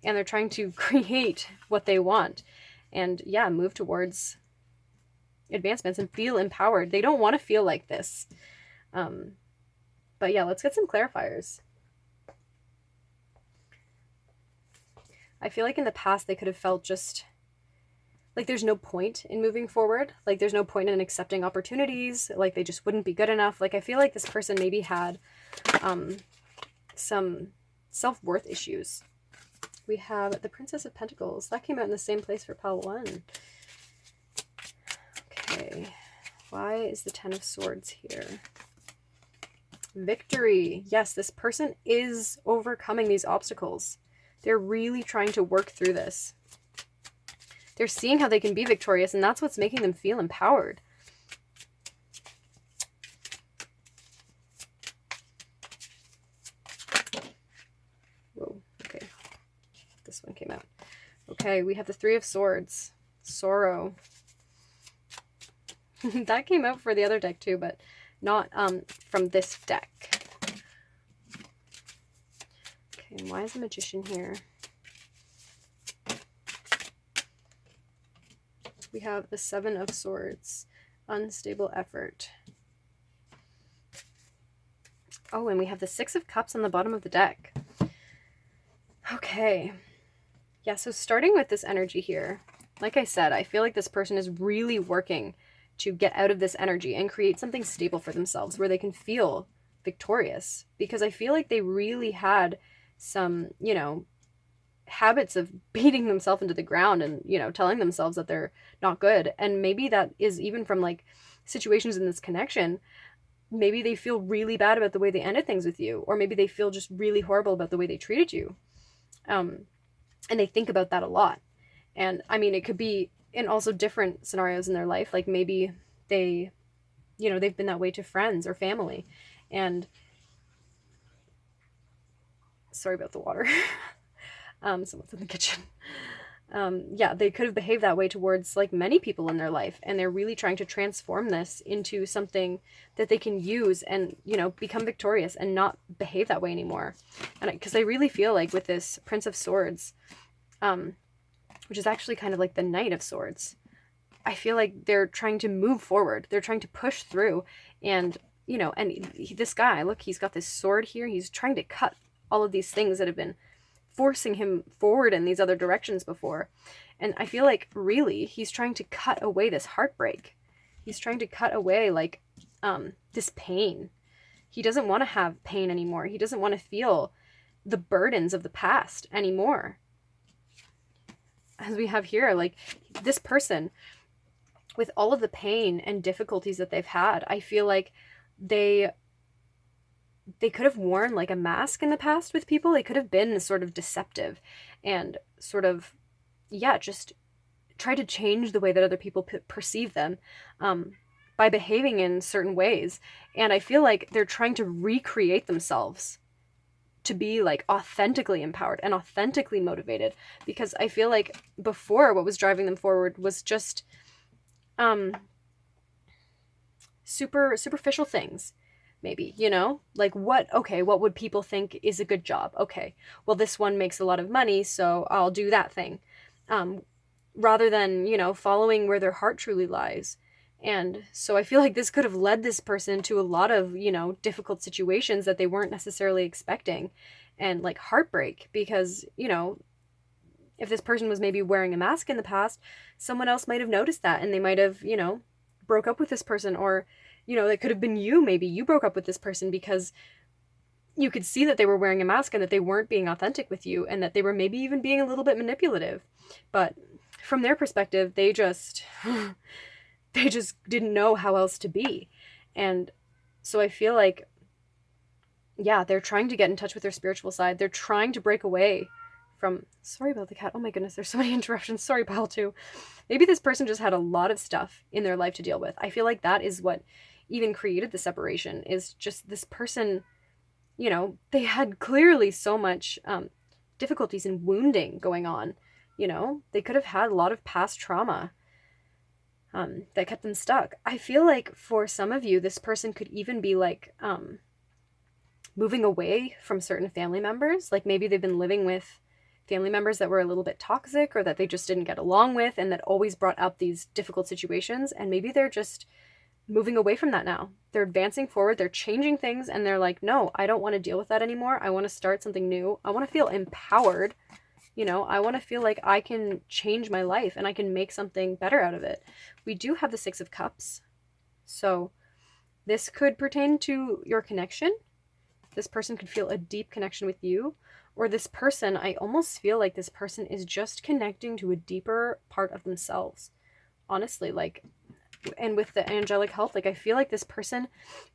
and they're trying to create what they want, and yeah, move towards advancements and feel empowered. They don't want to feel like this. But yeah, let's get some clarifiers. I feel like in the past they could have felt just like there's no point in moving forward. Like there's no point in accepting opportunities. Like they just wouldn't be good enough. Like I feel like this person maybe had some self-worth issues. We have the Princess of Pentacles. That came out in the same place for Pile 1. Okay. Why is the Ten of Swords here? Victory. Yes, this person is overcoming these obstacles. They're really trying to work through this. They're seeing how they can be victorious, and that's what's making them feel empowered. Whoa, okay. This one came out. Okay, we have the Three of Swords. Sorrow. That came out for the other deck too, but not from this deck. Okay, and why is the Magician here? We have the Seven of Swords. Unstable effort. Oh, and we have the Six of Cups on the bottom of the deck. Okay. Yeah, so starting with this energy here, like I said, I feel like this person is really working to get out of this energy and create something stable for themselves where they can feel victorious, because I feel like they really had some, habits of beating themselves into the ground and, telling themselves that they're not good. And maybe that is even from like situations in this connection. Maybe they feel really bad about the way they ended things with you, or maybe they feel just really horrible about the way they treated you. And they think about that a lot. And I mean, it could be in also different scenarios in their life. Like maybe they've been that way to friends or family. And sorry about the water. Someone's in the kitchen. They could have behaved that way towards like many people in their life, and they're really trying to transform this into something that they can use and, become victorious and not behave that way anymore. And because I really feel like with this Prince of Swords, which is actually kind of like the Knight of Swords, I feel like they're trying to move forward. They're trying to push through, and, this guy, look, he's got this sword here. He's trying to cut all of these things that have been forcing him forward in these other directions before. And I feel like really he's trying to cut away this heartbreak. He's trying to cut away like this pain. He doesn't want to have pain anymore. He doesn't want to feel the burdens of the past anymore. As we have here, like this person, with all of the pain and difficulties that they've had, I feel like they could have worn like a mask in the past with people. They could have been sort of deceptive and sort of, just try to change the way that other people perceive them by behaving in certain ways. And I feel like they're trying to recreate themselves to be like authentically empowered and authentically motivated, because I feel like before what was driving them forward was just superficial things. Maybe, like what would people think is a good job? Okay, well, this one makes a lot of money, so I'll do that thing. Rather than, following where their heart truly lies. And so I feel like this could have led this person to a lot of, difficult situations that they weren't necessarily expecting, and like heartbreak, because, if this person was maybe wearing a mask in the past, someone else might have noticed that, and they might have, broke up with this person, or it could have been you. Maybe you broke up with this person because you could see that they were wearing a mask and that they weren't being authentic with you, and that they were maybe even being a little bit manipulative. But from their perspective, they just didn't know how else to be. And so I feel like, they're trying to get in touch with their spiritual side. They're trying to break away from, sorry about the cat. Oh my goodness, there's so many interruptions. Sorry, pal, too. Maybe this person just had a lot of stuff in their life to deal with. I feel like that is what even created the separation, is just this person, they had clearly so much difficulties and wounding going on. They could have had a lot of past trauma that kept them stuck. I feel like for some of you, this person could even be like moving away from certain family members. Like maybe they've been living with family members that were a little bit toxic, or that they just didn't get along with, and that always brought up these difficult situations. And maybe they're just moving away from that now. They're advancing forward, they're changing things, and they're like, no, I don't want to deal with that anymore. I want to start something new. I want to feel empowered. I want to feel like I can change my life and I can make something better out of it. We do have the Six of Cups. So this could pertain to your connection. This person could feel a deep connection with you. Or this person, I almost feel like this person is just connecting to a deeper part of themselves. Honestly, like, and with the angelic help, like I feel like this person,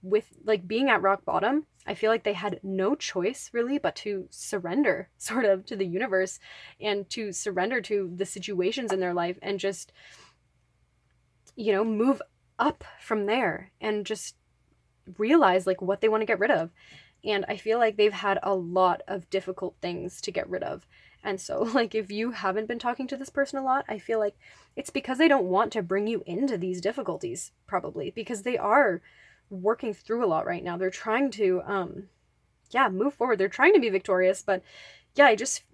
with like being at rock bottom, I feel like they had no choice really but to surrender sort of to the universe, and to surrender to the situations in their life, and just, move up from there and just realize like what they want to get rid of. And I feel like they've had a lot of difficult things to get rid of. And so, like, if you haven't been talking to this person a lot, I feel like it's because they don't want to bring you into these difficulties, probably, because they are working through a lot right now. They're trying to, move forward. They're trying to be victorious, but I just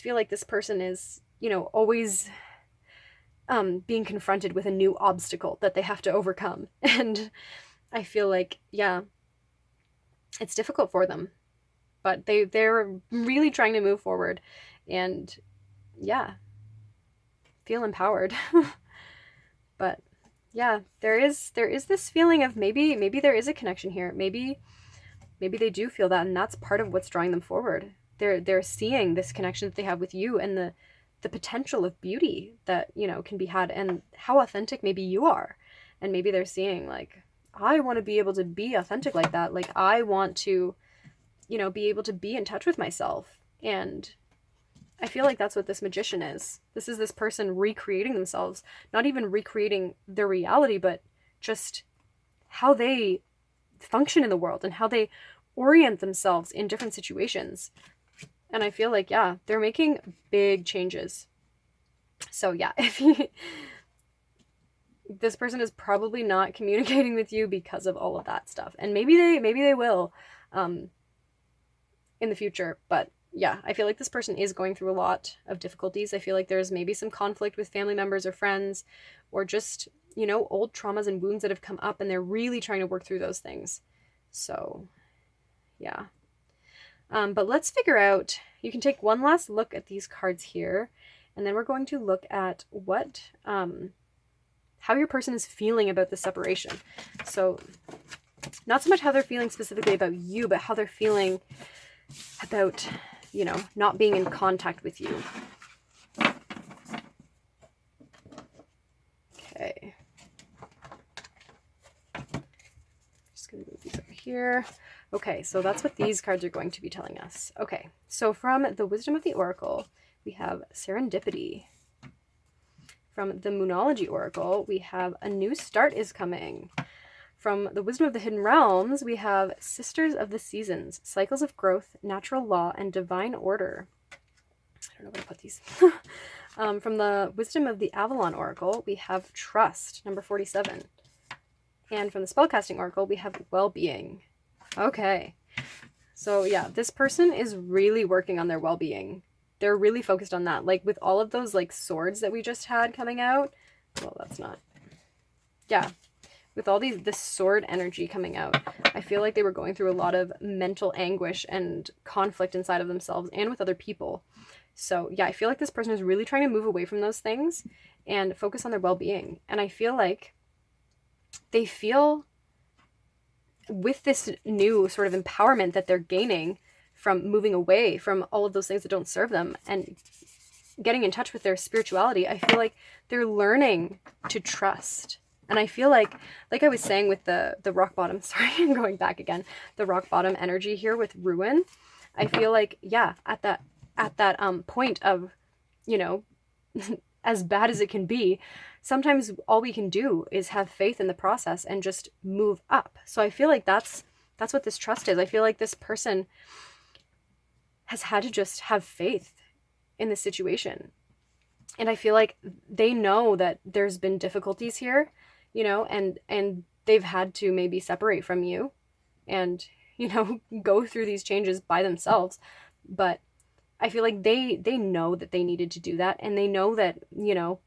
feel like this person is, always being confronted with a new obstacle that they have to overcome. And I feel like, It's difficult for them, but they're really trying to move forward and yeah, feel empowered. But yeah, there is this feeling of maybe there is a connection here. Maybe they do feel that, and that's part of what's drawing them forward. They're seeing this connection that they have with you, and the potential of beauty that, you know, can be had, and how authentic maybe you are. And maybe they're seeing like, I want to be able to be authentic like that. Like I want to, you know, be able to be in touch with myself. And I feel like that's what this magician is. This is this person recreating themselves, not even recreating their reality, but just how they function in the world and how they orient themselves in different situations. And I feel like, yeah, they're making big changes. So yeah, if you, this person is probably not communicating with you because of all of that stuff. And maybe they will in the future, but yeah, I feel like this person is going through a lot of difficulties. I feel like there's maybe some conflict with family members or friends, or just, you know, old traumas and wounds that have come up, and they're really trying to work through those things. So, yeah. But let's figure out, you can take one last look at these cards here, and then we're going to look at what, how your person is feeling about the separation. So, not so much how they're feeling specifically about you, but how they're feeling about, you know, not being in contact with you. Okay. Just going to move these over here. Okay, so that's what these cards are going to be telling us. Okay, so from the Wisdom of the Oracle, we have Serendipity. From the Moonology Oracle, we have A New Start is Coming. From the Wisdom of the Hidden Realms, we have Sisters of the Seasons, Cycles of Growth, Natural Law, and Divine Order. I don't know where to put these. From the Wisdom of the Avalon Oracle, we have Trust, number 47. And from the Spellcasting Oracle, we have Well-Being. Okay. So yeah, this person is really working on their well-being. They're really focused on that. Like with all of those like swords that we just had coming out. Well, that's not. Yeah. With all this sword energy coming out, I feel like they were going through a lot of mental anguish and conflict inside of themselves and with other people. So yeah, I feel like this person is really trying to move away from those things and focus on their well-being. And I feel like they feel with this new sort of empowerment that they're gaining from moving away from all of those things that don't serve them and getting in touch with their spirituality, I feel like they're learning to trust. And I feel like I was saying with the rock bottom, sorry, I'm going back again, the rock bottom energy here with ruin, I feel like, yeah, at that point of, you know, as bad as it can be, sometimes all we can do is have faith in the process and just move up. So I feel like that's what this trust is. I feel like this person has had to just have faith in this situation. And I feel like they know that there's been difficulties here, you know, and they've had to maybe separate from you and, you know, go through these changes by themselves. But I feel like they know that they needed to do that, and they know that, you know,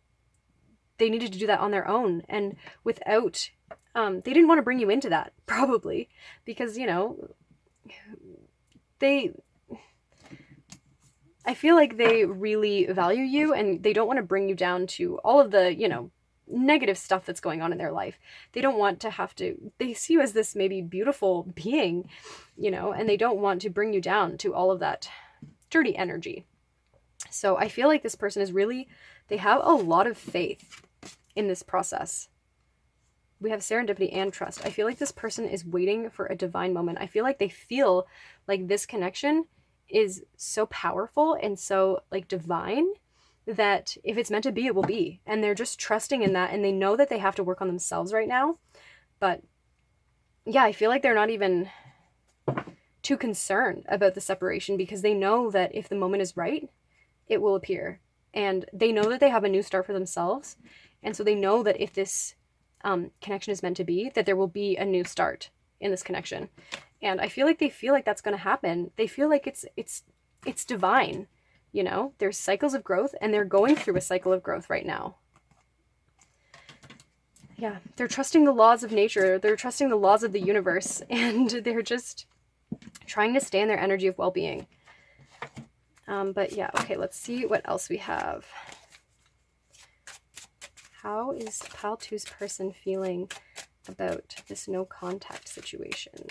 they needed to do that on their own, and without, they didn't want to bring you into that, probably, because, you know, I feel like they really value you, and they don't want to bring you down to all of the, you know, negative stuff that's going on in their life. They don't want to have to, they see you as this maybe beautiful being, you know, and they don't want to bring you down to all of that dirty energy. So I feel like this person is really, they have a lot of faith in this process. We have serendipity and trust. I feel like this person is waiting for a divine moment. I feel like they feel like this connection is so powerful and so like divine that if it's meant to be, it will be. And they're just trusting in that, and they know that they have to work on themselves right now. But yeah, I feel like they're not even too concerned about the separation, because they know that if the moment is right, it will appear. And they know that they have a new start for themselves. And so they know that if this connection is meant to be, that there will be a new start in this connection. And I feel like they feel like that's going to happen. They feel like it's divine. You know, there's cycles of growth, and they're going through a cycle of growth right now. Yeah, they're trusting the laws of nature. They're trusting the laws of the universe, and they're just, trying to stay in their energy of well-being. But yeah, okay, let's see what else we have. How is Pile 2's person feeling about this no contact situation?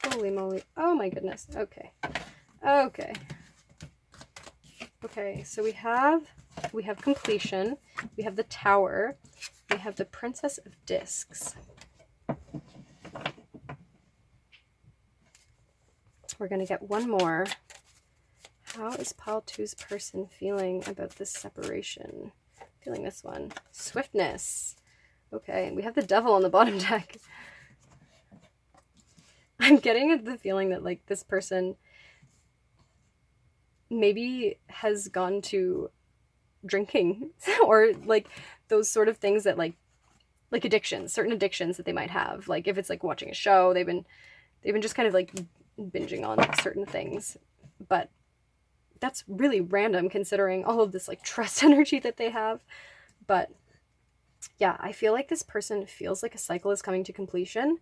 Holy moly. Oh my goodness. Okay. Okay. Okay, so we have completion, we have the Tower, we have the Princess of Discs. We're going to get one more. How is Pile 2's person feeling about this separation? Feeling this one. Swiftness. Okay, we have the Devil on the bottom deck. I'm getting the feeling that, like, this person maybe has gone to drinking or, like, those sort of things that, like addictions, certain addictions that they might have. Like, if it's, like, watching a show, they've been just kind of, like, binging on certain things. But that's really random considering all of this, like, trust energy that they have. But yeah, I feel like this person feels like a cycle is coming to completion.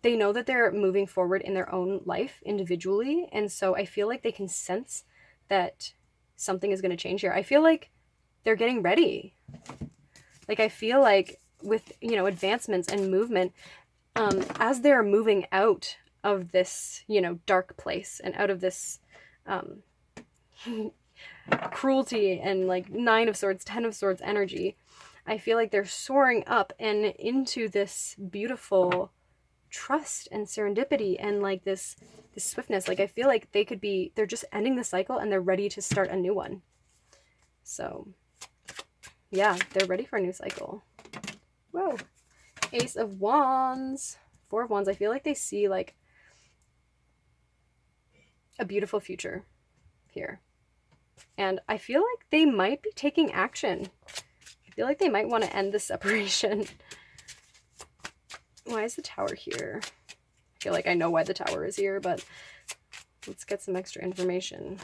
They know that they're moving forward in their own life individually, and so I feel like they can sense that something is going to change here. I feel like they're getting ready. Like, I feel like with, you know, advancements and movement, as they're moving out of this, you know, dark place and out of this cruelty and, like, 9 of Swords, 10 of Swords energy, I feel like they're soaring up and into this beautiful trust and serendipity and, like, this swiftness. Like, I feel like they're just ending the cycle and they're ready to start a new one. So yeah, they're ready for a new cycle. Whoa. Ace of Wands, 4 of Wands. I feel like they see, like, a beautiful future here. And I feel like they might be taking action. I feel like they might want to end the separation. Why is the Tower here? I feel like I know why the Tower is here, but let's get some extra information.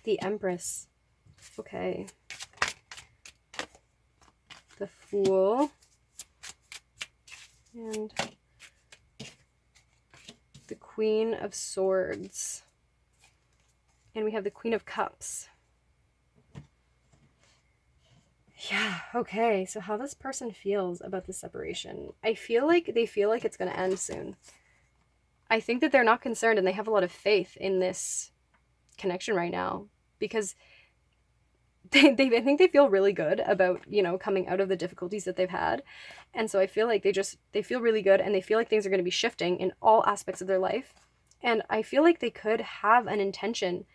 The Empress. Okay. The Fool. And the Queen of Swords. And we have the Queen of Cups. Yeah, okay. So how this person feels about the separation. I feel like they feel like it's going to end soon. I think that they're not concerned and they have a lot of faith in this connection right now, because I think they feel really good about, you know, coming out of the difficulties that they've had. And so I feel like they feel really good and they feel like things are going to be shifting in all aspects of their life. And I feel like they could have an intention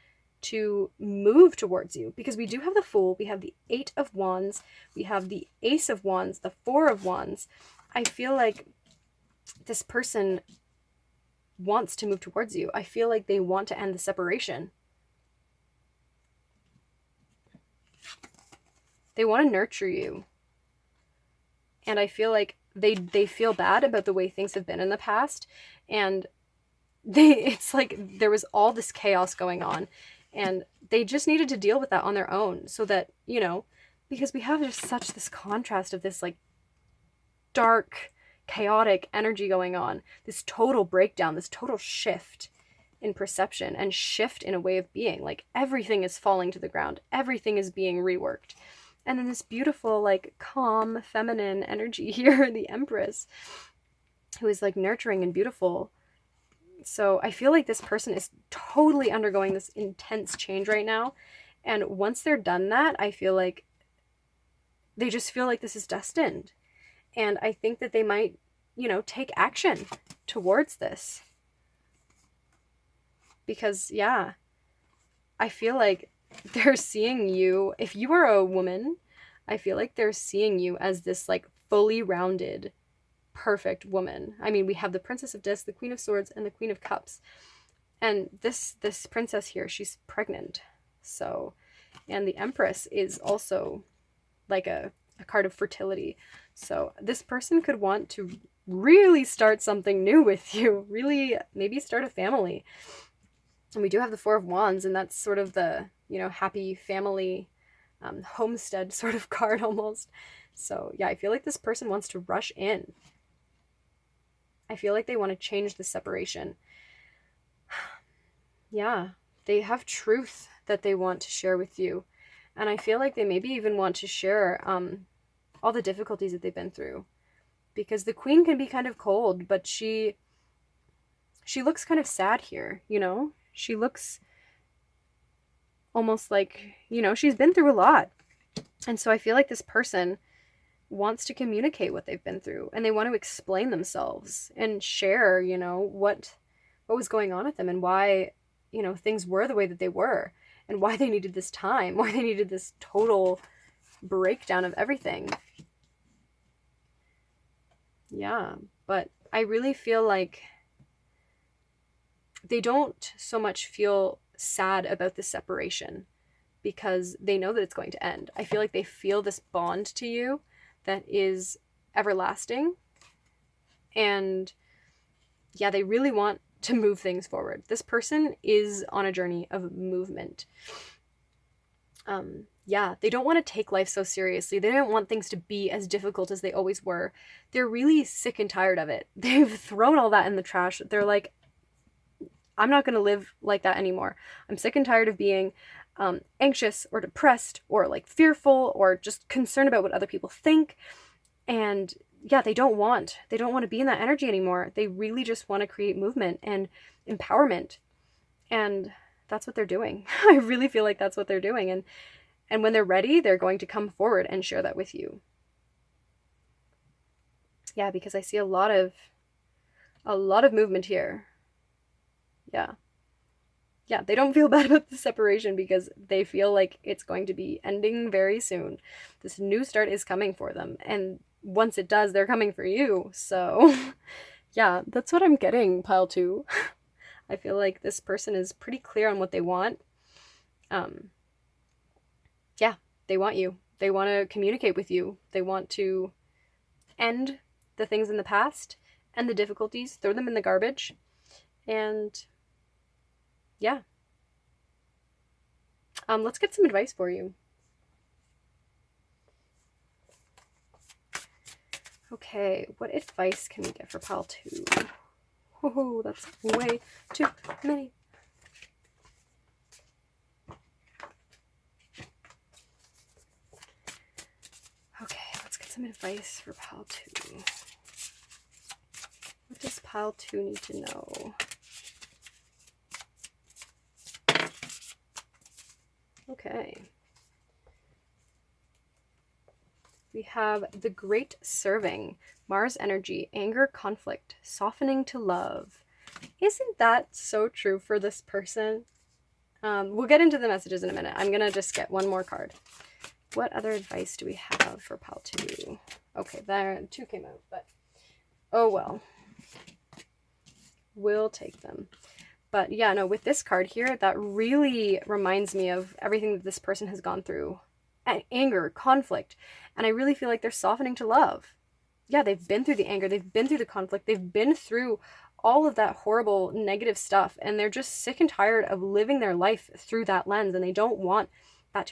to move towards you, because we do have the Fool, we have the 8 of Wands, we have the Ace of Wands, the 4 of Wands. I feel like this person wants to move towards you. I feel like they want to end the separation. They want to nurture you. And I feel like they feel bad about the way things have been in the past, and it's like there was all this chaos going on. And they just needed to deal with that on their own, so that, you know, because we have just such this contrast of this, like, dark, chaotic energy going on, this total breakdown, this total shift in perception and shift in a way of being. Like, everything is falling to the ground. Everything is being reworked. And then this beautiful, like, calm, feminine energy here, the Empress, who is, like, nurturing and beautiful. So I feel like this person is totally undergoing this intense change right now. And once they're done that, I feel like they just feel like this is destined. And I think that they might, you know, take action towards this. Because, yeah, I feel like they're seeing you, if you are a woman, I feel like they're seeing you as this, like, fully rounded, perfect woman. I mean, we have the Princess of Discs, the Queen of Swords, and the Queen of Cups. And this princess here, she's pregnant. So, and the Empress is also like a card of fertility. So this person could want to really start something new with you. Really, maybe start a family. And we do have the 4 of Wands, and that's sort of the, you know, happy family homestead sort of card almost. So yeah, I feel like this person wants to rush in. I feel like they want to change the separation. Yeah, they have truth that they want to share with you. And I feel like they maybe even want to share all the difficulties that they've been through. Because the queen can be kind of cold, but she looks kind of sad here, you know? She looks almost like, you know, she's been through a lot. And so I feel like this person wants to communicate what they've been through, and they want to explain themselves and share, you know, what was going on with them, and why, you know, things were the way that they were, and why they needed this time, why they needed this total breakdown of everything. Yeah, but I really feel like they don't so much feel sad about the separation because they know that it's going to end. I feel like they feel this bond to you that is everlasting. And yeah, they really want to move things forward. This person is on a journey of movement. Yeah, they don't want to take life so seriously. They don't want things to be as difficult as they always were. They're really sick and tired of it. They've thrown all that in the trash. They're like, I'm not going to live like that anymore. I'm sick and tired of being anxious or depressed or like fearful or just concerned about what other people think. And yeah, they don't want to be in that energy anymore. They really just want to create movement and empowerment. And that's what they're doing. I really feel like that's what they're doing. And when they're ready, they're going to come forward and share that with you. Yeah, because I see a lot of movement here. Yeah. Yeah, they don't feel bad about the separation because they feel like it's going to be ending very soon. This new start is coming for them. And once it does, they're coming for you. So, yeah, that's what I'm getting, pile 2. I feel like this person is pretty clear on what they want. Yeah, they want you. They want to communicate with you. They want to end the things in the past and the difficulties, throw them in the garbage. And yeah. Let's get some advice for you. Okay, what advice can we get for pile 2? Oh, that's way too many. Okay, let's get some advice for pile 2. What does pile 2 need to know? Okay. We have the Great Serving, Mars energy, anger, conflict, softening to love. Isn't that so true for this person? We'll get into the messages in a minute. I'm going to just get one more card. What other advice do we have for pile 2? Okay, there 2 came out, but oh well. We'll take them. But yeah, no, with this card here, that really reminds me of everything that this person has gone through. Anger, conflict. And I really feel like they're softening to love. Yeah, they've been through the anger. They've been through the conflict. They've been through all of that horrible negative stuff. And they're just sick and tired of living their life through that lens. And they don't want that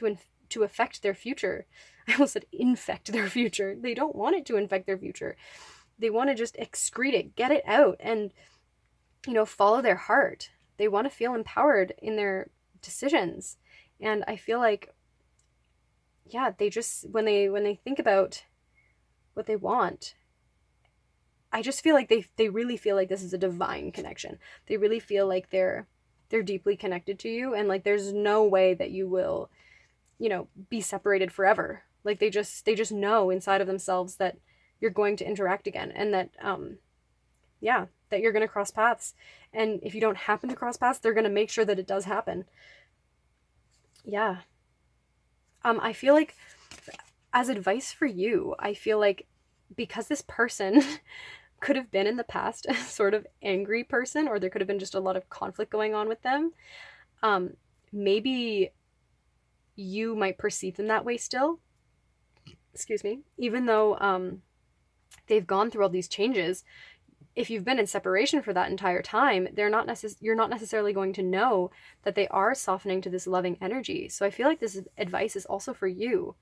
to affect their future. I almost said infect their future. They don't want it to infect their future. They want to just excrete it, get it out, and follow their heart. They want to feel empowered in their decisions. And I feel like, yeah, they just, when they think about what they want, I just feel like they really feel like this is a divine connection. They really feel like they're deeply connected to you, and like there's no way that you will, be separated forever. Like they just know inside of themselves that you're going to interact again, and that that you're going to cross paths. And if you don't happen to cross paths, they're going to make sure that it does happen. Yeah. I feel like, as advice for you, I feel like because this person could have been in the past a sort of angry person, or there could have been just a lot of conflict going on with them, maybe you might perceive them that way still. Excuse me. Even though they've gone through all these changes, if you've been in separation for that entire time, you're not necessarily going to know that they are softening to this loving energy. So I feel like this advice is also for you.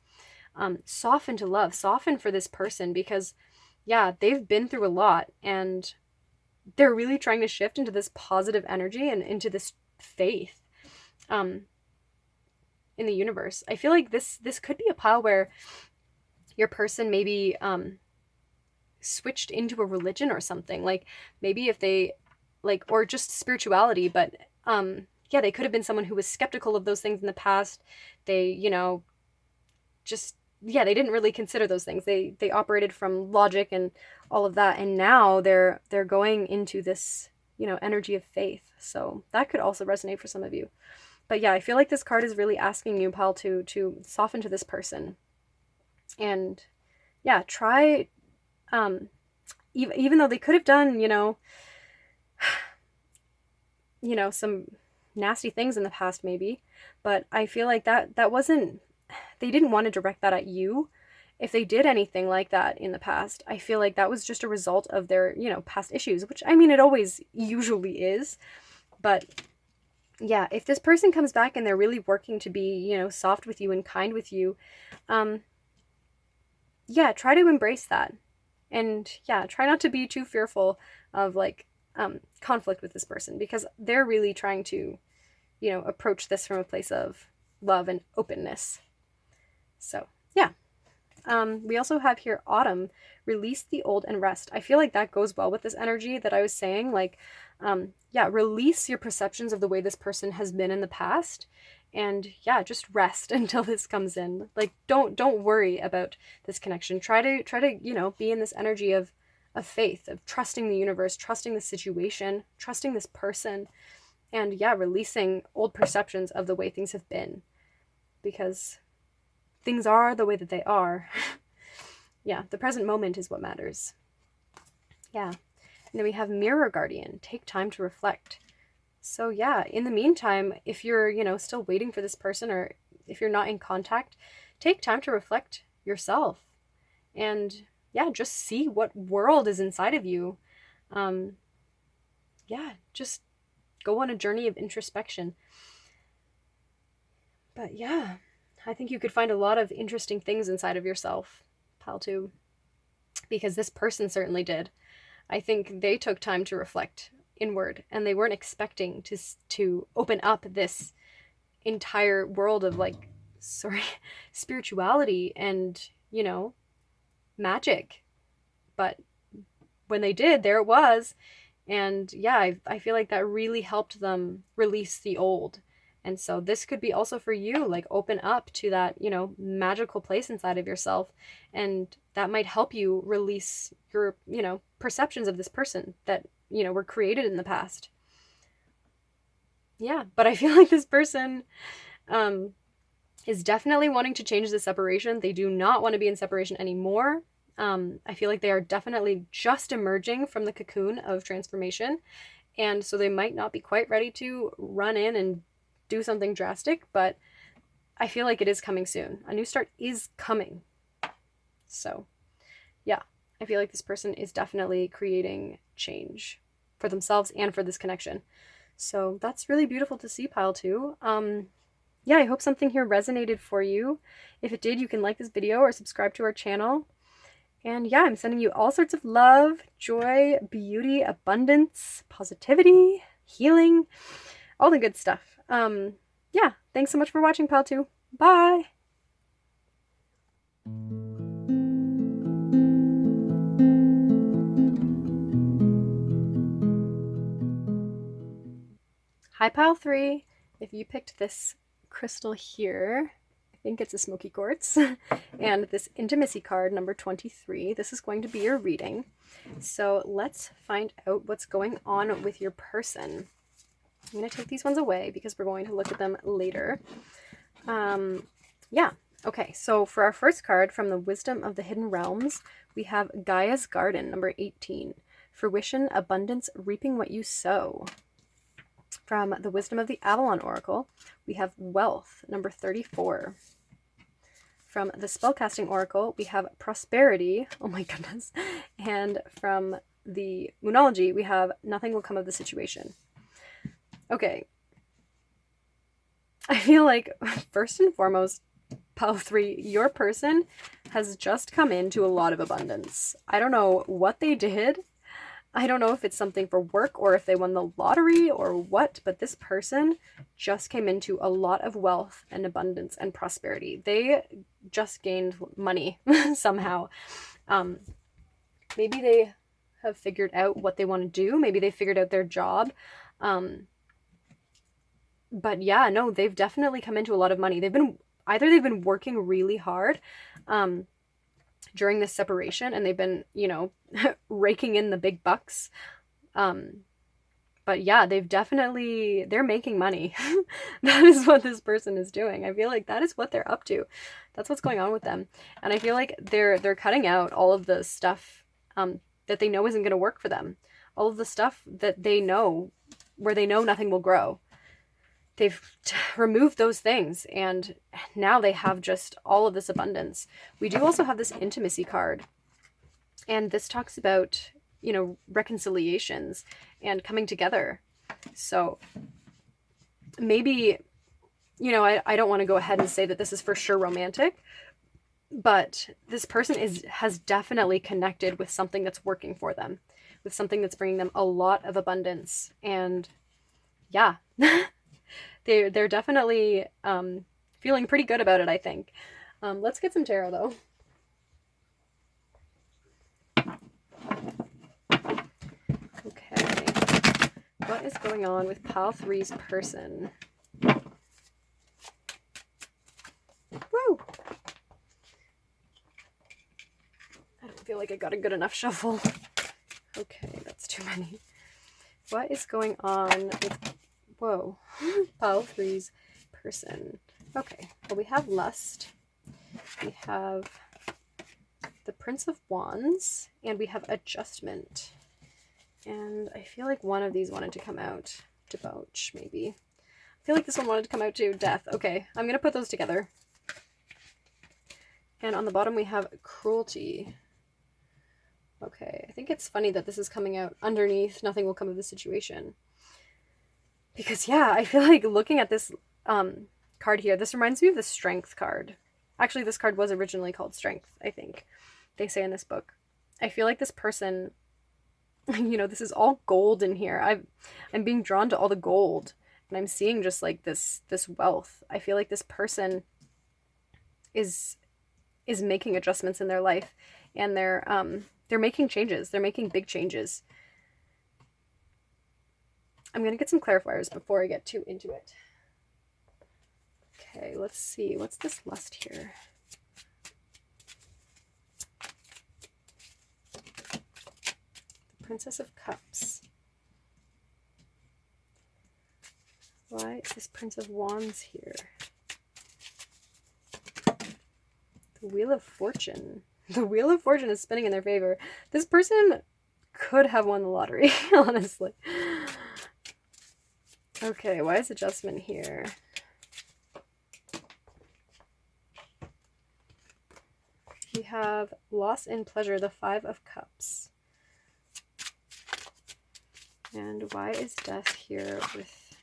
Soften to love, soften for this person, because yeah, they've been through a lot and they're really trying to shift into this positive energy and into this faith in the universe. I feel like this could be a pile where your person maybe switched into a religion or something. Like maybe if they like, or just spirituality, but yeah, they could have been someone who was skeptical of those things in the past. They, just, yeah, they didn't really consider those things. They operated from logic and all of that, and now they're going into this, energy of faith. So that could also resonate for some of you. But yeah, I feel like this card is really asking you, pal, to soften to this person. And yeah, try, even though they could have done, some nasty things in the past maybe, but I feel like that wasn't, they didn't want to direct that at you. If they did anything like that in the past, I feel like that was just a result of their, past issues, which I mean, it always usually is. But yeah, if this person comes back and they're really working to be, soft with you and kind with you, yeah, try to embrace that. And yeah, try not to be too fearful of like conflict with this person, because they're really trying to, approach this from a place of love and openness. So yeah. We also have here autumn, release the old and rest. I feel like that goes well with this energy that I was saying. Like, yeah, release your perceptions of the way this person has been in the past, and yeah, just rest until this comes in. Like, don't worry about this connection. Try to be in this energy of faith, of trusting the universe, trusting the situation, trusting this person, and yeah, releasing old perceptions of the way things have been, because things are the way that they are. Yeah, the present moment is what matters. Yeah. And then we have Mirror Guardian, take time to reflect. So yeah, in the meantime, if you're, still waiting for this person, or if you're not in contact, take time to reflect yourself. And yeah, just see what world is inside of you. Yeah, just go on a journey of introspection. But yeah, I think you could find a lot of interesting things inside of yourself, pal, too, because this person certainly did. I think they took time to reflect inward, and they weren't expecting to open up this entire world of spirituality and, magic. But when they did, there it was. And yeah, I feel like that really helped them release the old. And so this could be also for you, like open up to that, magical place inside of yourself. And that might help you release your, perceptions of this person that, were created in the past. Yeah, but I feel like this person is definitely wanting to change the separation. They do not want to be in separation anymore. I feel like they are definitely just emerging from the cocoon of transformation. And so they might not be quite ready to run in and do something drastic, but I feel like it is coming soon. A new start is coming. So yeah, I feel like this person is definitely creating change for themselves and for this connection. So that's really beautiful to see, pile 2. Yeah, I hope something here resonated for you. If it did, you can like this video or subscribe to our channel. And yeah, I'm sending you all sorts of love, joy, beauty, abundance, positivity, healing, all the good stuff. Yeah, thanks so much for watching, pal 2. Bye! Hi, pile 3. If you picked this crystal here, I think it's a Smokey Quartz, and this intimacy card, number 23, this is going to be your reading. So let's find out what's going on with your person. I'm going to take these ones away because we're going to look at them later. Yeah. Okay, so for our first card from the Wisdom of the Hidden Realms, we have Gaia's Garden, number 18. Fruition, abundance, reaping what you sow. From the Wisdom of the Avalon Oracle, we have Wealth, number 34. From the Spellcasting Oracle, we have Prosperity. Oh my goodness. And from the Moonology, we have nothing will come of the situation. Okay. I feel like, first and foremost, pile 3, your person has just come into a lot of abundance. I don't know what they did. I don't know if it's something for work or if they won the lottery or what, but this person just came into a lot of wealth and abundance and prosperity. They just gained money somehow. Maybe they have figured out what they want to do. Maybe they figured out their job. But yeah, no, they've definitely come into a lot of money. They've been working really hard during this separation, and they've been, raking in the big bucks. But yeah, they're making money. That is what this person is doing. I feel like that is what they're up to. That's what's going on with them. And I feel like they're cutting out all of the stuff that they know isn't going to work for them. All of the stuff that they know, where they know nothing will grow. They've removed those things, and now they have just all of this abundance. We do also have this intimacy card, and this talks about, reconciliations and coming together. So maybe, I don't want to go ahead and say that this is for sure romantic, but this person has definitely connected with something that's working for them, with something that's bringing them a lot of abundance. And yeah, they're definitely feeling pretty good about it, I think. Let's get some tarot, though. Okay. What is going on with pile 3's person? Woo! I don't feel like I got a good enough shuffle. Okay, that's too many. What is going on with... Whoa. Pile 3's person. Okay, well, we have lust. We have the Prince of Wands. And we have adjustment. And I feel like one of these wanted to come out. Debauch, maybe. I feel like this one wanted to come out too. Death. Okay, I'm going to put those together. And on the bottom we have cruelty. Okay, I think it's funny that this is coming out underneath nothing will come of the situation. Because, yeah, I feel like looking at this card here, this reminds me of the Strength card. Actually, this card was originally called Strength, I think. They say in this book. I feel like this person, this is all gold in here. I'm being drawn to all the gold. And I'm seeing just like this wealth. I feel like this person is making adjustments in their life. And they're making changes. They're making big changes. I'm going to get some clarifiers before I get too into it. Okay, let's see. What's this lust here? The Princess of Cups. Why is this Prince of Wands here? The Wheel of Fortune. The Wheel of Fortune is spinning in their favor. This person could have won the lottery, honestly. Okay, why is adjustment here? We have loss and pleasure, the 5 of Cups. And why is death here with,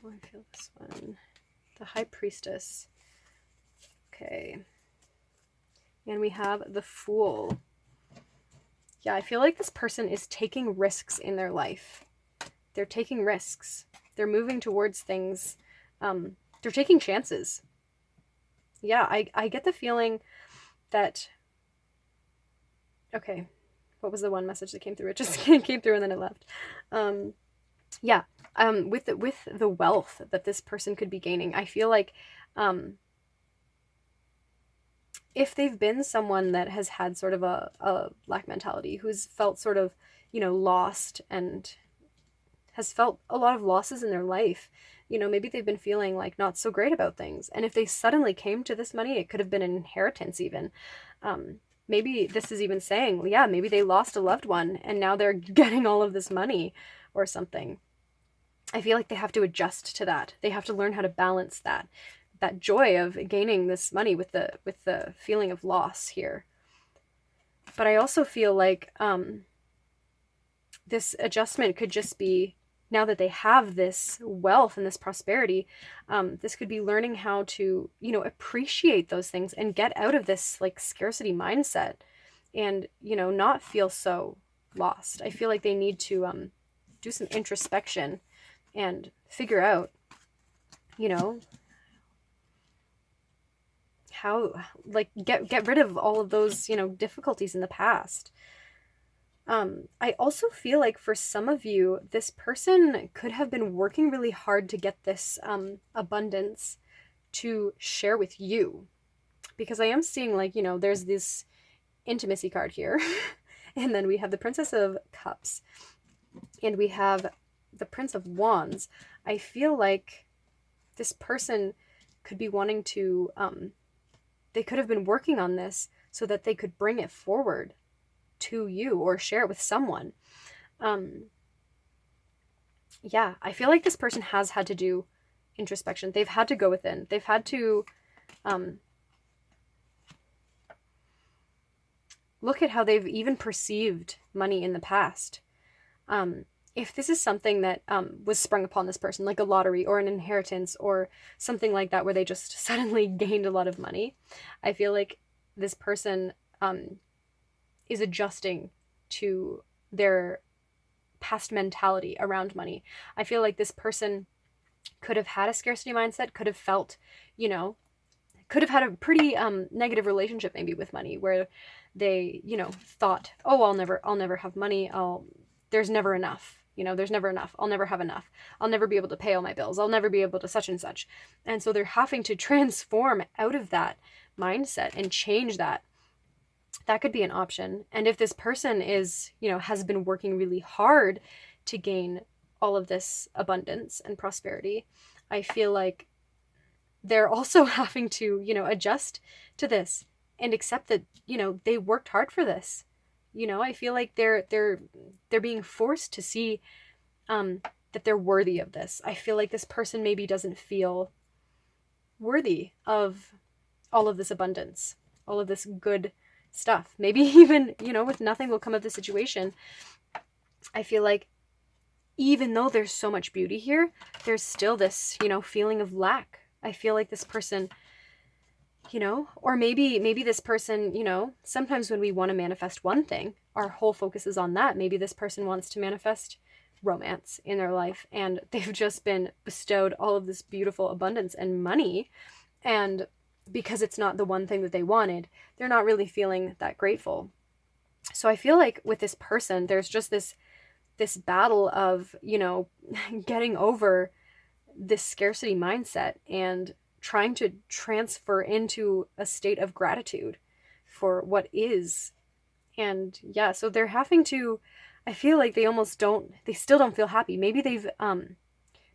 oh, I feel this one, the High Priestess. Okay. And we have the Fool. Yeah, I feel like this person is taking risks in their life. They're taking risks. They're moving towards things. They're taking chances. Yeah, I get the feeling that... Okay, what was the one message that came through? It just came through and then it left. Yeah, with the wealth that this person could be gaining, I feel like if they've been someone that has had sort of a lack mentality, who's felt sort of, lost and has felt a lot of losses in their life, maybe they've been feeling like not so great about things. And if they suddenly came to this money, it could have been an inheritance even. Maybe this is even saying, yeah, maybe they lost a loved one and now they're getting all of this money or something. I feel like they have to adjust to that. They have to learn how to balance that joy of gaining this money with the feeling of loss here. But I also feel like this adjustment could just be, now that they have this wealth and this prosperity, this could be learning how to, appreciate those things and get out of this like scarcity mindset and, not feel so lost. I feel like they need to do some introspection and figure out, how, like, get rid of all of those, difficulties in the past. I also feel like for some of you, this person could have been working really hard to get this abundance to share with you. Because I am seeing, like, there's this intimacy card here. And then we have the Princess of Cups. And we have the Prince of Wands. I feel like this person could be wanting to, they could have been working on this so that they could bring it forward to you or share it with someone. Yeah, I feel like this person has had to do introspection. They've had to go within. They've had to look at how they've even perceived money in the past. If this is something that was sprung upon this person, like a lottery or an inheritance or something like that, where they just suddenly gained a lot of money, I feel like this person is adjusting to their past mentality around money. I feel like this person could have had a scarcity mindset, could have felt, could have had a pretty negative relationship maybe with money, where they, thought, oh, I'll never have money. There's never enough. There's never enough. I'll never have enough. I'll never be able to pay all my bills. I'll never be able to such and such. And so they're having to transform out of that mindset and change that. That could be an option. And if this person is, has been working really hard to gain all of this abundance and prosperity, I feel like they're also having to, adjust to this and accept that, they worked hard for this. I feel like they're being forced to see that they're worthy of this. I feel like this person maybe doesn't feel worthy of all of this abundance, all of this good stuff. Maybe even, with nothing will come of the situation. I feel like even though there's so much beauty here, there's still this, feeling of lack. I feel like this person, or maybe this person, sometimes when we want to manifest one thing, our whole focus is on that. Maybe this person wants to manifest romance in their life, and they've just been bestowed all of this beautiful abundance and money, and because it's not the one thing that they wanted, they're not really feeling that grateful. So I feel like with this person, there's just this battle of, getting over this scarcity mindset and trying to transfer into a state of gratitude for what is. And yeah, so they're having to, I feel like they still don't feel happy. Maybe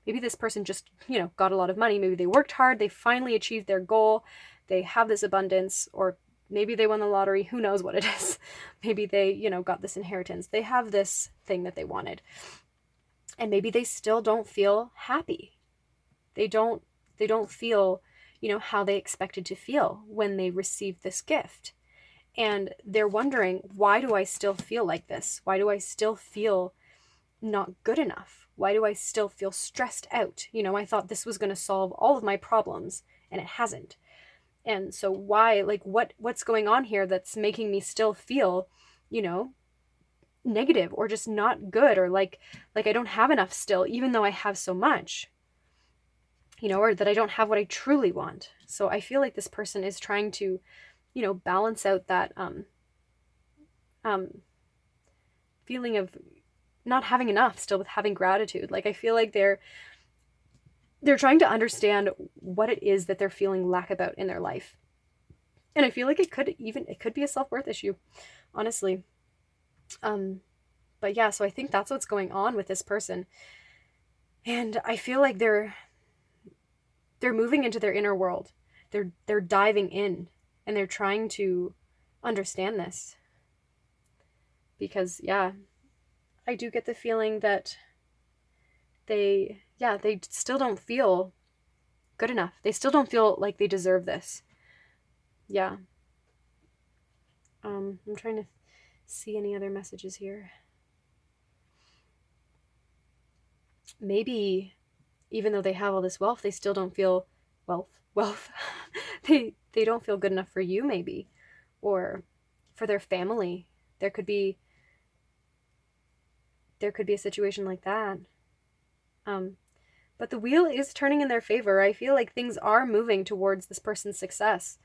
maybe this person just, got a lot of money. Maybe they worked hard. They finally achieved their goal. They have this abundance, or maybe they won the lottery. Who knows what it is? Maybe they, got this inheritance. They have this thing that they wanted. And maybe they still don't feel happy. They don't feel, how they expected to feel when they received this gift. And they're wondering, why do I still feel like this? Why do I still feel not good enough? Why do I still feel stressed out? I thought this was going to solve all of my problems, and it hasn't. And so why, like, what's going on here that's making me still feel, negative or just not good, or like I don't have enough still, even though I have so much, or that I don't have what I truly want. So I feel like this person is trying to, balance out that feeling of not having enough still with having gratitude. Like, I feel like they're trying to understand what it is that they're feeling lack about in their life. And I feel like it could be a self-worth issue, honestly. But yeah, so I think that's what's going on with this person. And I feel like they're moving into their inner world. They're diving in, and they're trying to understand this. Because yeah, I do get the feeling that they still don't feel good enough. They still don't feel like they deserve this. Yeah. I'm trying to see any other messages here. maybe even though they have all this wealth, they still don't feel wealth. They don't feel good enough for you, maybe, or for their family. There could be a situation like that. But the wheel is turning in their favor. I feel like things are moving towards this person's success,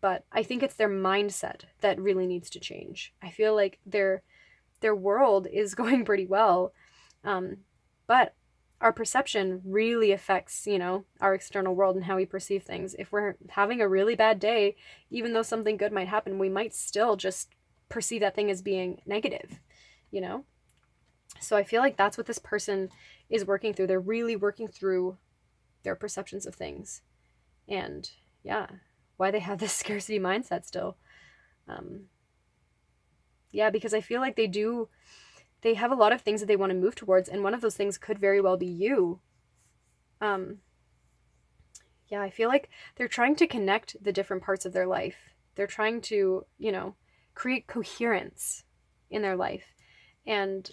but I think it's their mindset that really needs to change. I feel like their world is going pretty well, but our perception really affects, our external world and how we perceive things. If we're having a really bad day, even though something good might happen, we might still just perceive that thing as being negative, So I feel like that's what this person is working through. They're really working through their perceptions of things. And yeah, why they have this scarcity mindset still. Yeah, because I feel like they have a lot of things that they want to move towards, and one of those things could very well be you. Yeah, I feel like they're trying to connect the different parts of their life. They're trying to, create coherence in their life. And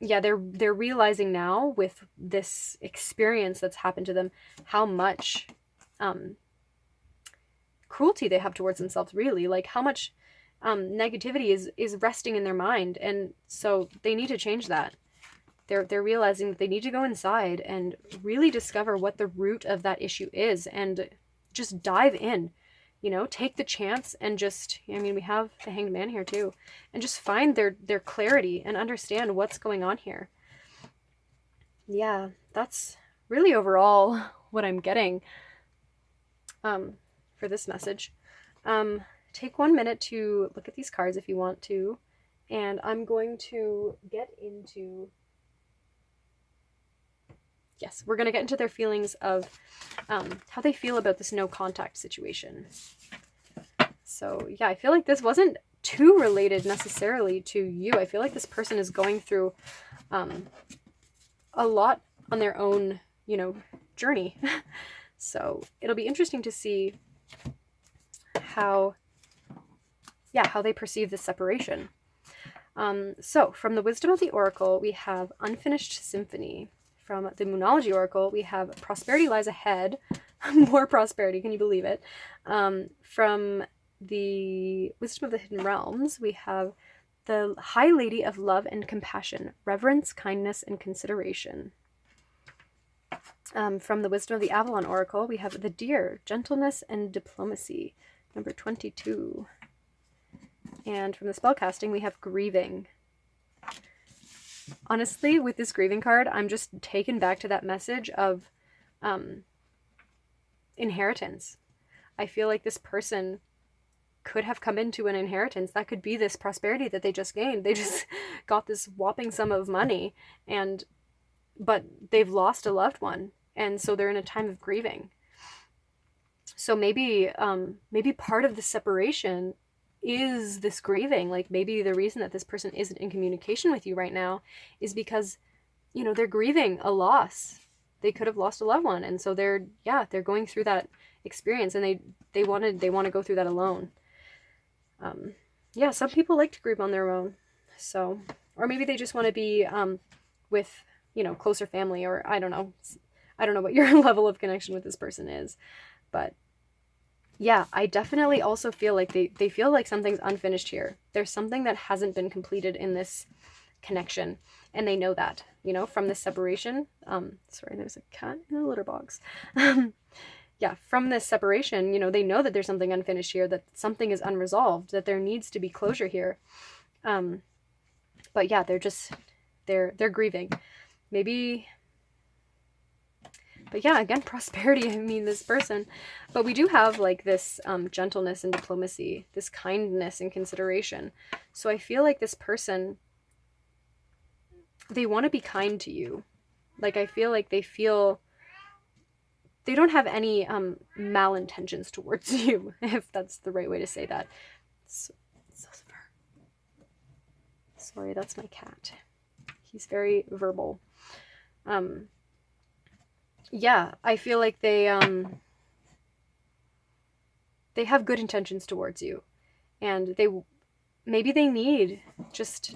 yeah, they're realizing now with this experience that's happened to them how much cruelty they have towards themselves, really, like how much negativity is resting in their mind. And so they need to change that. They're realizing that they need to go inside and really discover what the root of that issue is and just dive in, take the chance and just, we have the Hanged Man here too, and just find their clarity and understand what's going on here. Yeah, that's really overall what I'm getting for this message. Take 1 minute to look at these cards if you want to, and I'm going to get into... Yes, we're going to get into their feelings of how they feel about this no contact situation. So yeah, I feel like this wasn't too related necessarily to you. I feel like this person is going through a lot on their own, journey. So it'll be interesting to see how they perceive this separation. So from the Wisdom of the Oracle, we have Unfinished Symphony. From the Moonology Oracle, we have Prosperity Lies Ahead. More prosperity, can you believe it? From the Wisdom of the Hidden Realms, we have the High Lady of Love and Compassion, Reverence, Kindness, and Consideration. From the Wisdom of the Avalon Oracle, we have the Deer, Gentleness and Diplomacy, number 22. And from the Spellcasting, we have Grieving. Honestly, with this grieving card, I'm just taken back to that message of inheritance. I feel like this person could have come into an inheritance. That could be this prosperity that they just gained. They just got this whopping sum of money, but they've lost a loved one, and so they're in a time of grieving. So maybe part of the separation is this grieving. Like maybe the reason that this person isn't in communication with you right now is because, they're grieving a loss. They could have lost a loved one, and so they're going through that experience, and they want to go through that alone. Some people like to grieve on their own. So, or maybe they just want to be with, closer family, or I don't know what your level of connection with this person is, but yeah, I definitely also feel like they feel like something's unfinished here. There's something that hasn't been completed in this connection, and they know that, from this separation. Sorry, there's a cat in a litter box. From this separation, they know that there's something unfinished here, that something is unresolved, that there needs to be closure here. But yeah, they're grieving. Maybe... But yeah, again, prosperity, this person. But we do have like this gentleness and diplomacy, this kindness and consideration. So I feel like this person, they want to be kind to you. Like I feel like they don't have any malintentions towards you, if that's the right way to say that. Sorry, that's my cat. He's very verbal. Yeah, I feel like they have good intentions towards you, and maybe they need just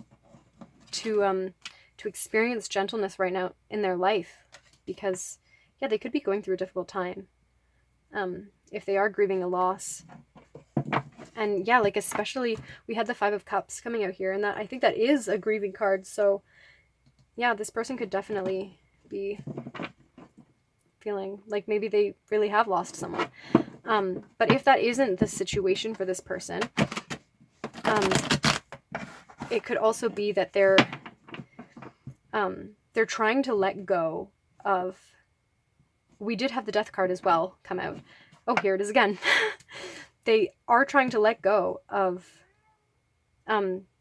to to experience gentleness right now in their life, because yeah, they could be going through a difficult time. If they are grieving a loss. And yeah, like especially we had the Five of Cups coming out here, and that I think that is a grieving card. So yeah, this person could definitely be feeling like maybe they really have lost someone. But if that isn't the situation for this person, it could also be that they're trying to let go of. We did have the Death card as well come out. Oh, here it is again. They are trying to let go of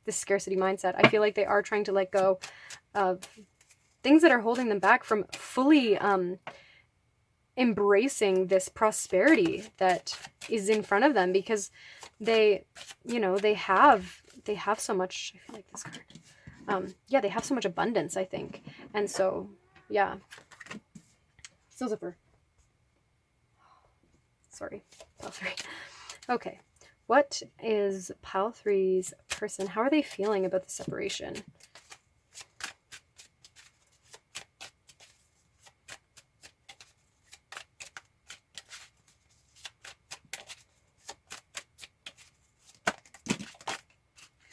this scarcity mindset. I feel like they are trying to let go of things that are holding them back from fully embracing this prosperity that is in front of them, because they, you know, they have so much. I feel like this card. Yeah, they have so much abundance, I think. And so, yeah. Still zipper. Sorry. Oh, sorry. Okay. What is Pile 3's person? How are they feeling about the separation?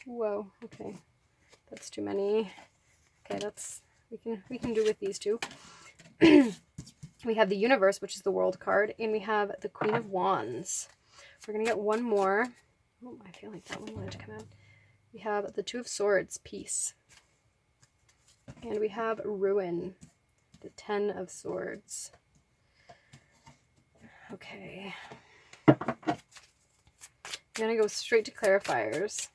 Whoa, okay. That's too many. Okay, that's we can do with these two. We have the Universe, which is the World card, and we have the Queen of Wands. We're going to get one more. Oh, I feel like that one wanted to come out. We have the Two of Swords, Peace. And we have Ruin, the Ten of Swords. Okay. I'm going to go straight to clarifiers.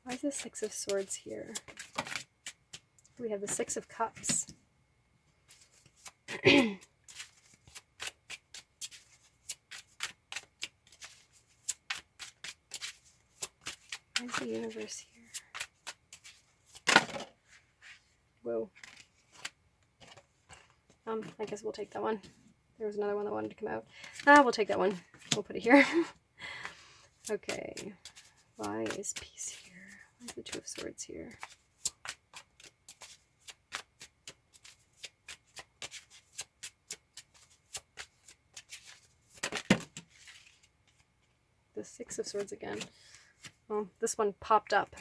Why is the Six of Swords here? We have the Six of Cups. Why is the Universe here? Whoa. I guess we'll take that one. There was another one that wanted to come out. We'll take that one. We'll put it here. Okay. Why is Peace here? Why is the Two of Swords here? The Six of Swords again. Well, this one popped up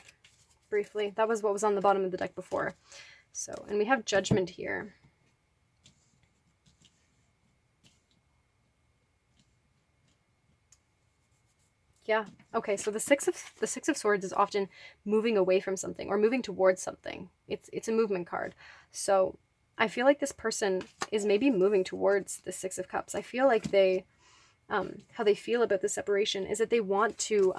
briefly. That was what was on the bottom of the deck before. So, and we have Judgment here. Yeah. Okay, so the Six of Swords is often moving away from something or moving towards something. It's a movement card. So, I feel like this person is maybe moving towards the Six of Cups. I feel like they how they feel about the separation is that they want to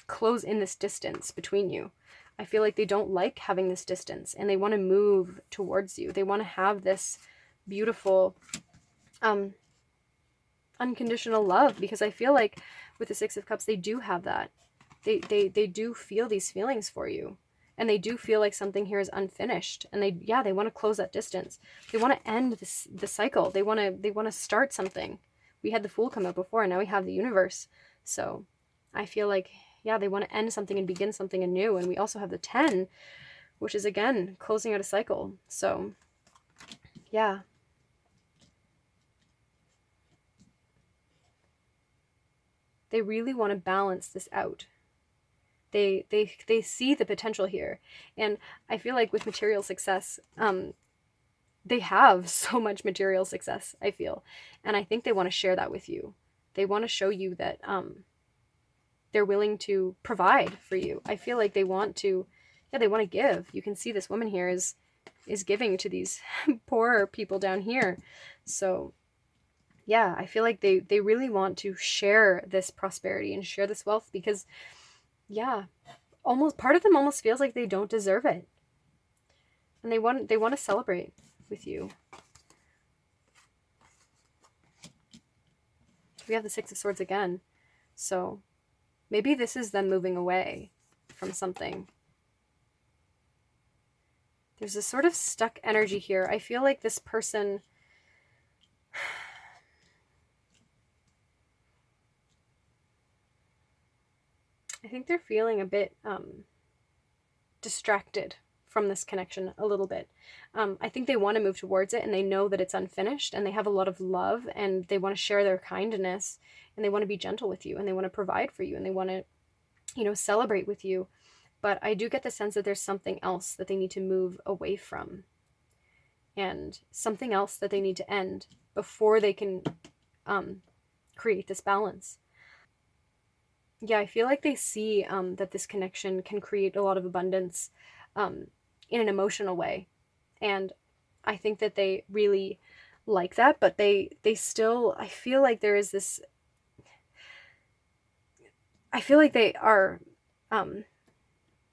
close in this distance between you. I feel like they don't like having this distance, and they want to move towards you. They want to have this beautiful unconditional love, because I feel like with the Six of Cups, they do have that. They do feel these feelings for you, and they do feel like something here is unfinished, and they want to close that distance. They want to end the cycle. They want to start something. We had the Fool come out before, and now we have the Universe. So I feel like, yeah, they want to end something and begin something anew. And we also have the 10, which is, again, closing out a cycle. So, yeah. They really want to balance this out. They see the potential here. And I feel like with material success, they have so much material success, I feel. And I think they want to share that with you. They want to show you that they're willing to provide for you. I feel like they want to give. You can see this woman here is giving to these poorer people down here. So yeah, I feel like they really want to share this prosperity and share this wealth, because yeah, almost part of them almost feels like they don't deserve it. And they want to celebrate with you. We have the Six of Swords again. So maybe this is them moving away from something. There's a sort of stuck energy here. I feel like this person... I think they're feeling a bit distracted from this connection a little bit. I think they want to move towards it, and they know that it's unfinished, and they have a lot of love, and they want to share their kindness, and they want to be gentle with you, and they want to provide for you, and they want to, celebrate with you. But I do get the sense that there's something else that they need to move away from, and something else that they need to end before they can create this balance. Yeah, I feel like they see that this connection can create a lot of abundance in an emotional way. And I think that they really like that, but they still, I feel like there is this, I feel like they are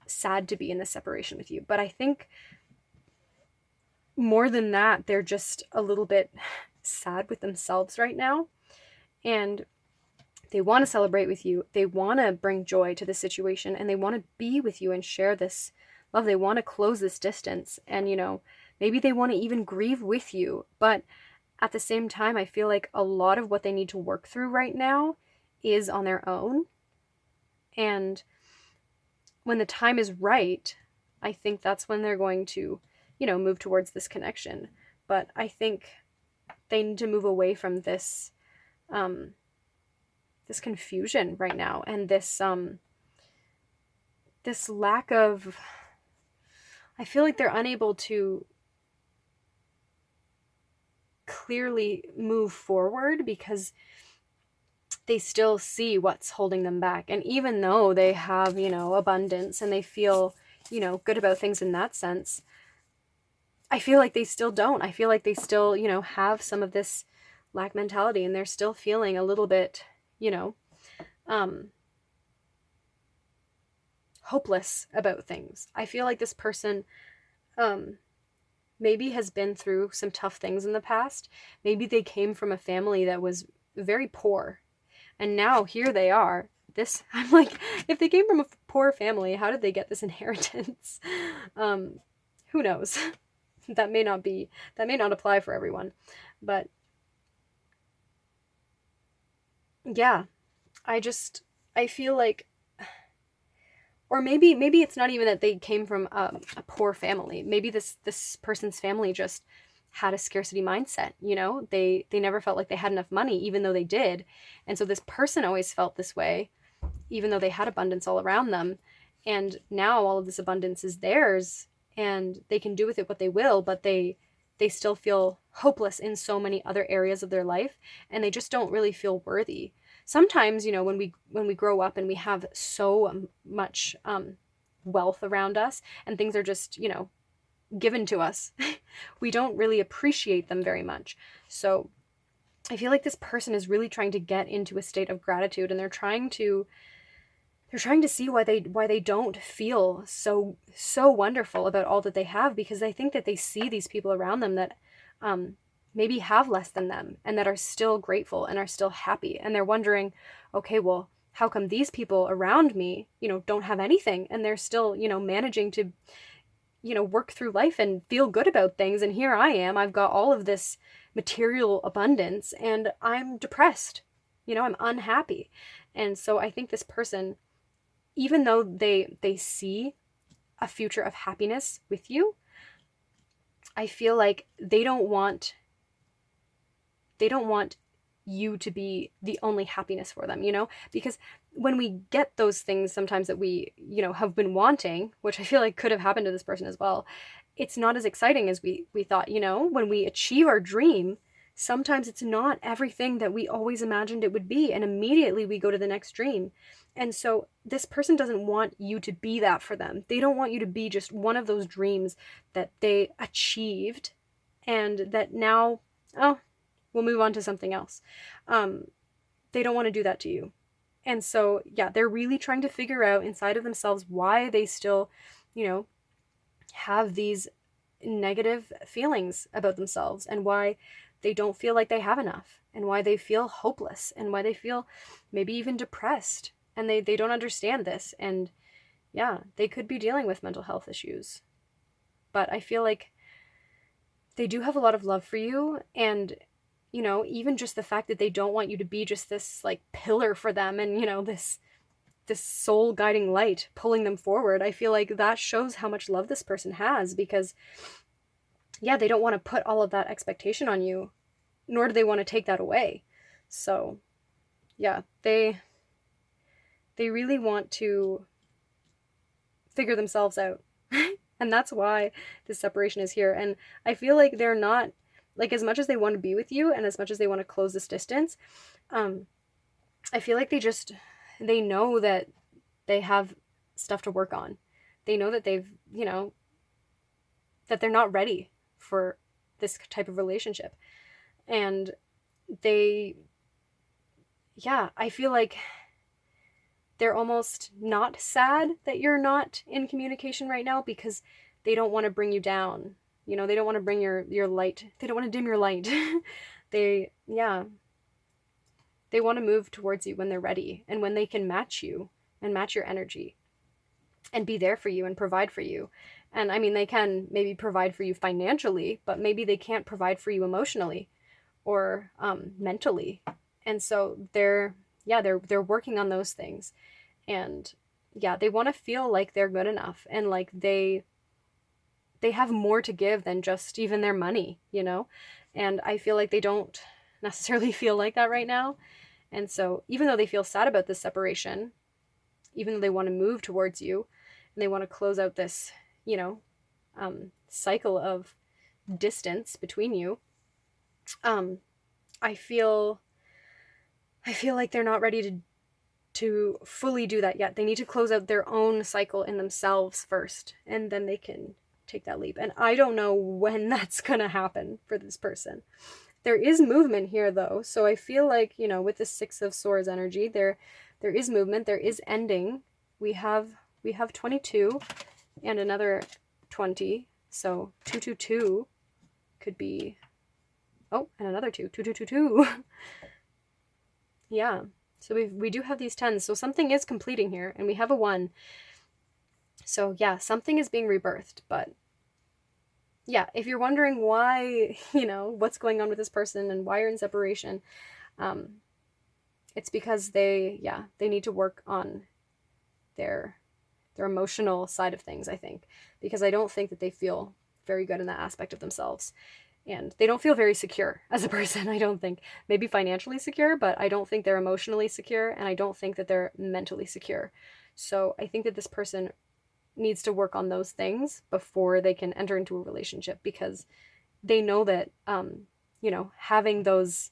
sad to be in this separation with you. But I think more than that, they're just a little bit sad with themselves right now. And they want to celebrate with you. They want to bring joy to the situation, and they want to be with you and share this love. They want to close this distance, and, maybe they want to even grieve with you. But at the same time, I feel like a lot of what they need to work through right now is on their own. And when the time is right, I think that's when they're going to, move towards this connection. But I think they need to move away from this, this confusion right now, and this this lack of, I feel like they're unable to clearly move forward because they still see what's holding them back. And even though they have, abundance, and they feel, good about things in that sense, I feel like they still don't. I feel like they still, have some of this lack mentality, and they're still feeling a little bit, hopeless about things. I feel like this person maybe has been through some tough things in the past. Maybe they came from a family that was very poor, and now here they are. I'm like, if they came from a poor family, how did they get this inheritance? Who knows? That may not apply for everyone. But yeah, I feel like, or maybe it's not even that they came from a poor family. Maybe this person's family just had a scarcity mindset. They never felt like they had enough money, even though they did. And so this person always felt this way, even though they had abundance all around them. And now all of this abundance is theirs, and they can do with it what they will, but they still feel hopeless in so many other areas of their life, and they just don't really feel worthy. Sometimes, when we grow up and we have so much wealth around us, and things are just, given to us, we don't really appreciate them very much. So I feel like this person is really trying to get into a state of gratitude, and they're trying to see why they don't feel so wonderful about all that they have, because I think that they see these people around them that maybe have less than them, and that are still grateful and are still happy. And they're wondering, okay, well, how come these people around me, don't have anything, and they're still, managing to, work through life and feel good about things. And here I am, I've got all of this material abundance, and I'm depressed, I'm unhappy. And so I think this person, even though they see a future of happiness with you, I feel like they don't want you to be the only happiness for them, because when we get those things sometimes that we, have been wanting, which I feel like could have happened to this person as well, it's not as exciting as we thought. When we achieve our dream, sometimes it's not everything that we always imagined it would be, and immediately we go to the next dream. And so this person doesn't want you to be that for them. They don't want you to be just one of those dreams that they achieved, and that now, we'll move on to something else. They don't want to do that to you. And so, yeah, they're really trying to figure out inside of themselves why they still, have these negative feelings about themselves, and why they don't feel like they have enough, and why they feel hopeless, and why they feel maybe even depressed. And they don't understand this. And yeah, they could be dealing with mental health issues. But I feel like they do have a lot of love for you. And, even just the fact that they don't want you to be just this like pillar for them, and, this this soul guiding light pulling them forward. I feel like that shows how much love this person has, because yeah, they don't want to put all of that expectation on you, nor do they want to take that away. So yeah, they really want to figure themselves out. And that's why this separation is here. And I feel like they're not, like, as much as they want to be with you and as much as they want to close this distance, I feel like they know that they have stuff to work on. They know that they've, that they're not ready for this type of relationship. And I feel like they're almost not sad that you're not in communication right now, because they don't want to bring you down. They don't want to bring your light. They don't want to dim your light. They want to move towards you when they're ready, and when they can match you and match your energy and be there for you and provide for you. And I mean, they can maybe provide for you financially, but maybe they can't provide for you emotionally or mentally. And so they're working on those things. And yeah, they want to feel like they're good enough, and like they have more to give than just even their money, And I feel like they don't necessarily feel like that right now. And so even though they feel sad about this separation, even though they want to move towards you and they want to close out this, cycle of distance between you, I feel like they're not ready to fully do that yet. They need to close out their own cycle in themselves first, and then they can take that leap. And I don't know when that's gonna happen for this person. There is movement here though, so I feel like, with the Six of Swords energy, there is movement, there is ending. We have 22 and another 20, so 222 could be, oh, and another 2222. Yeah, so we do have these 10s, so something is completing here, and we have a 1. So yeah, something is being rebirthed. But yeah, if you're wondering why, what's going on with this person and why you're in separation, it's because they need to work on their emotional side of things, I think, because I don't think that they feel very good in that aspect of themselves. And they don't feel very secure as a person, I don't think. Maybe financially secure, but I don't think they're emotionally secure, and I don't think that they're mentally secure. So I think that this person needs to work on those things before they can enter into a relationship, because they know that, having those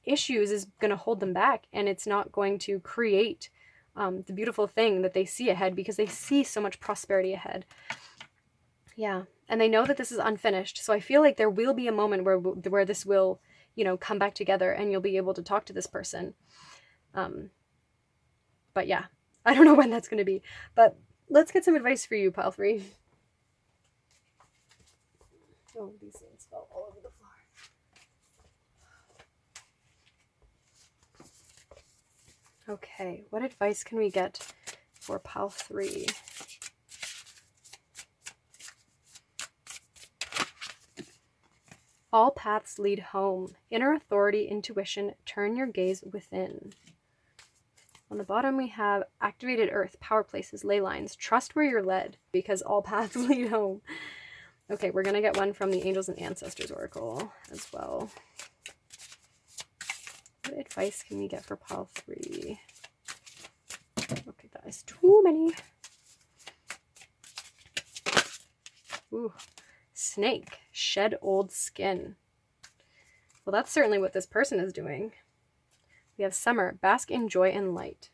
issues is going to hold them back, and it's not going to create the beautiful thing that they see ahead, because they see so much prosperity ahead. Yeah. And they know that this is unfinished. So I feel like there will be a moment where this will, come back together, and you'll be able to talk to this person. But yeah, I don't know when that's going to be. But let's get some advice for you, Pile 3. Oh, these things fell all over the floor. Okay, what advice can we get for Pile 3? All paths lead home. Inner authority, intuition, turn your gaze within. On the bottom we have activated earth, power places, ley lines. Trust where you're led, because all paths lead home. Okay, we're going to get one from the Angels and Ancestors Oracle as well. What advice can we get for Pile 3? Okay, that is too many. Ooh. Snake, shed old skin. Well, that's certainly what this person is doing. We have summer, bask in joy and light.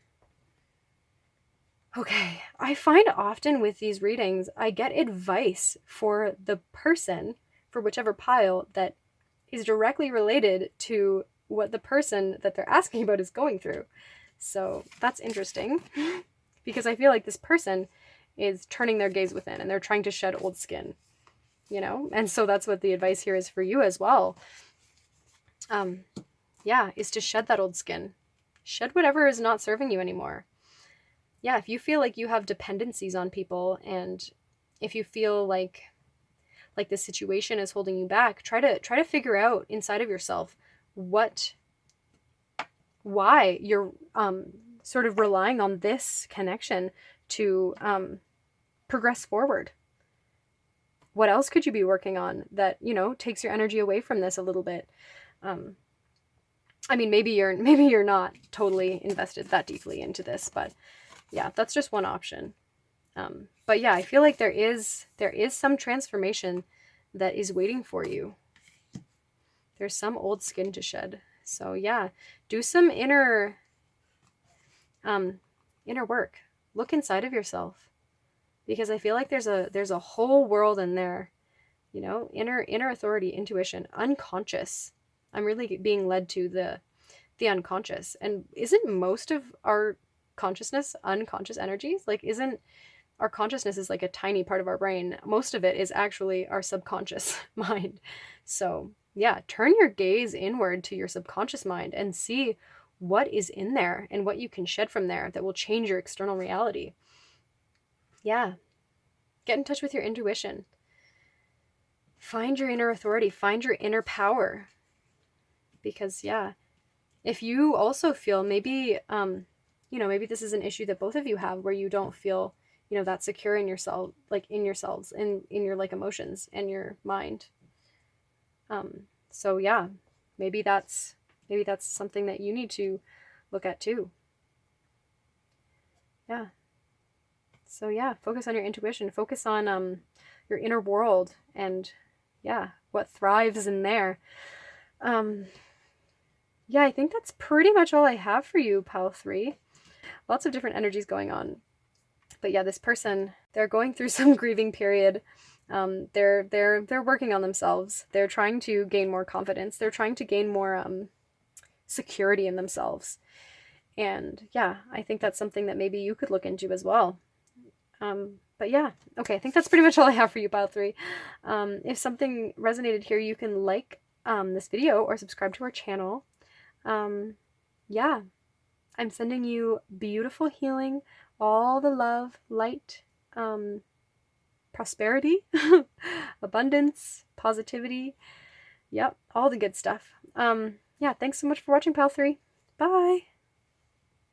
Okay, I find often with these readings, I get advice for the person, for whichever pile, that is directly related to what the person that they're asking about is going through. So that's interesting, because I feel like this person is turning their gaze within, and they're trying to shed old skin. And so that's what the advice here is for you as well. Is to shed that old skin. Shed whatever is not serving you anymore. Yeah, if you feel like you have dependencies on people, and if you feel like the situation is holding you back, try to figure out inside of yourself why you're sort of relying on this connection to progress forward. What else could you be working on that, you know, takes your energy away from this a little bit? I mean, maybe you're not totally invested that deeply into this, but yeah, that's just one option. But yeah, I feel like there is some transformation that is waiting for you. There's some old skin to shed. So yeah, do some inner work. Look inside of yourself, because I feel like there's a whole world in there, you know, inner authority, intuition, unconscious. I'm really being led to the unconscious. And isn't most of our consciousness unconscious energies? Like, isn't our consciousness is like a tiny part of our brain? Most of it is actually our subconscious mind. So yeah, turn your gaze inward to your subconscious mind and see what is in there and what you can shed from there that will change your external reality. Yeah. Get in touch with your intuition. Find your inner authority. Find your inner power. Because yeah, if you also feel maybe, you know, maybe this is an issue that both of you have, where you don't feel, you know, that secure in yourself, like in yourselves, in your like emotions and your mind. So yeah, maybe that's something that you need to look at too. Yeah. So yeah, focus on your intuition, focus on your inner world, and yeah, what thrives in there. Yeah, I think that's pretty much all I have for you, Pal 3. Lots of different energies going on. But yeah, this person, they're going through some grieving period. They're working on themselves. They're trying to gain more confidence. They're trying to gain more security in themselves. And yeah, I think that's something that maybe you could look into as well. But yeah, okay, I think that's pretty much all I have for you, Pile 3. If something resonated here, you can like this video or subscribe to our channel. Yeah, I'm sending you beautiful healing, all the love, light, prosperity, abundance, positivity. Yep, all the good stuff. Yeah, thanks so much for watching, Pile 3. Bye!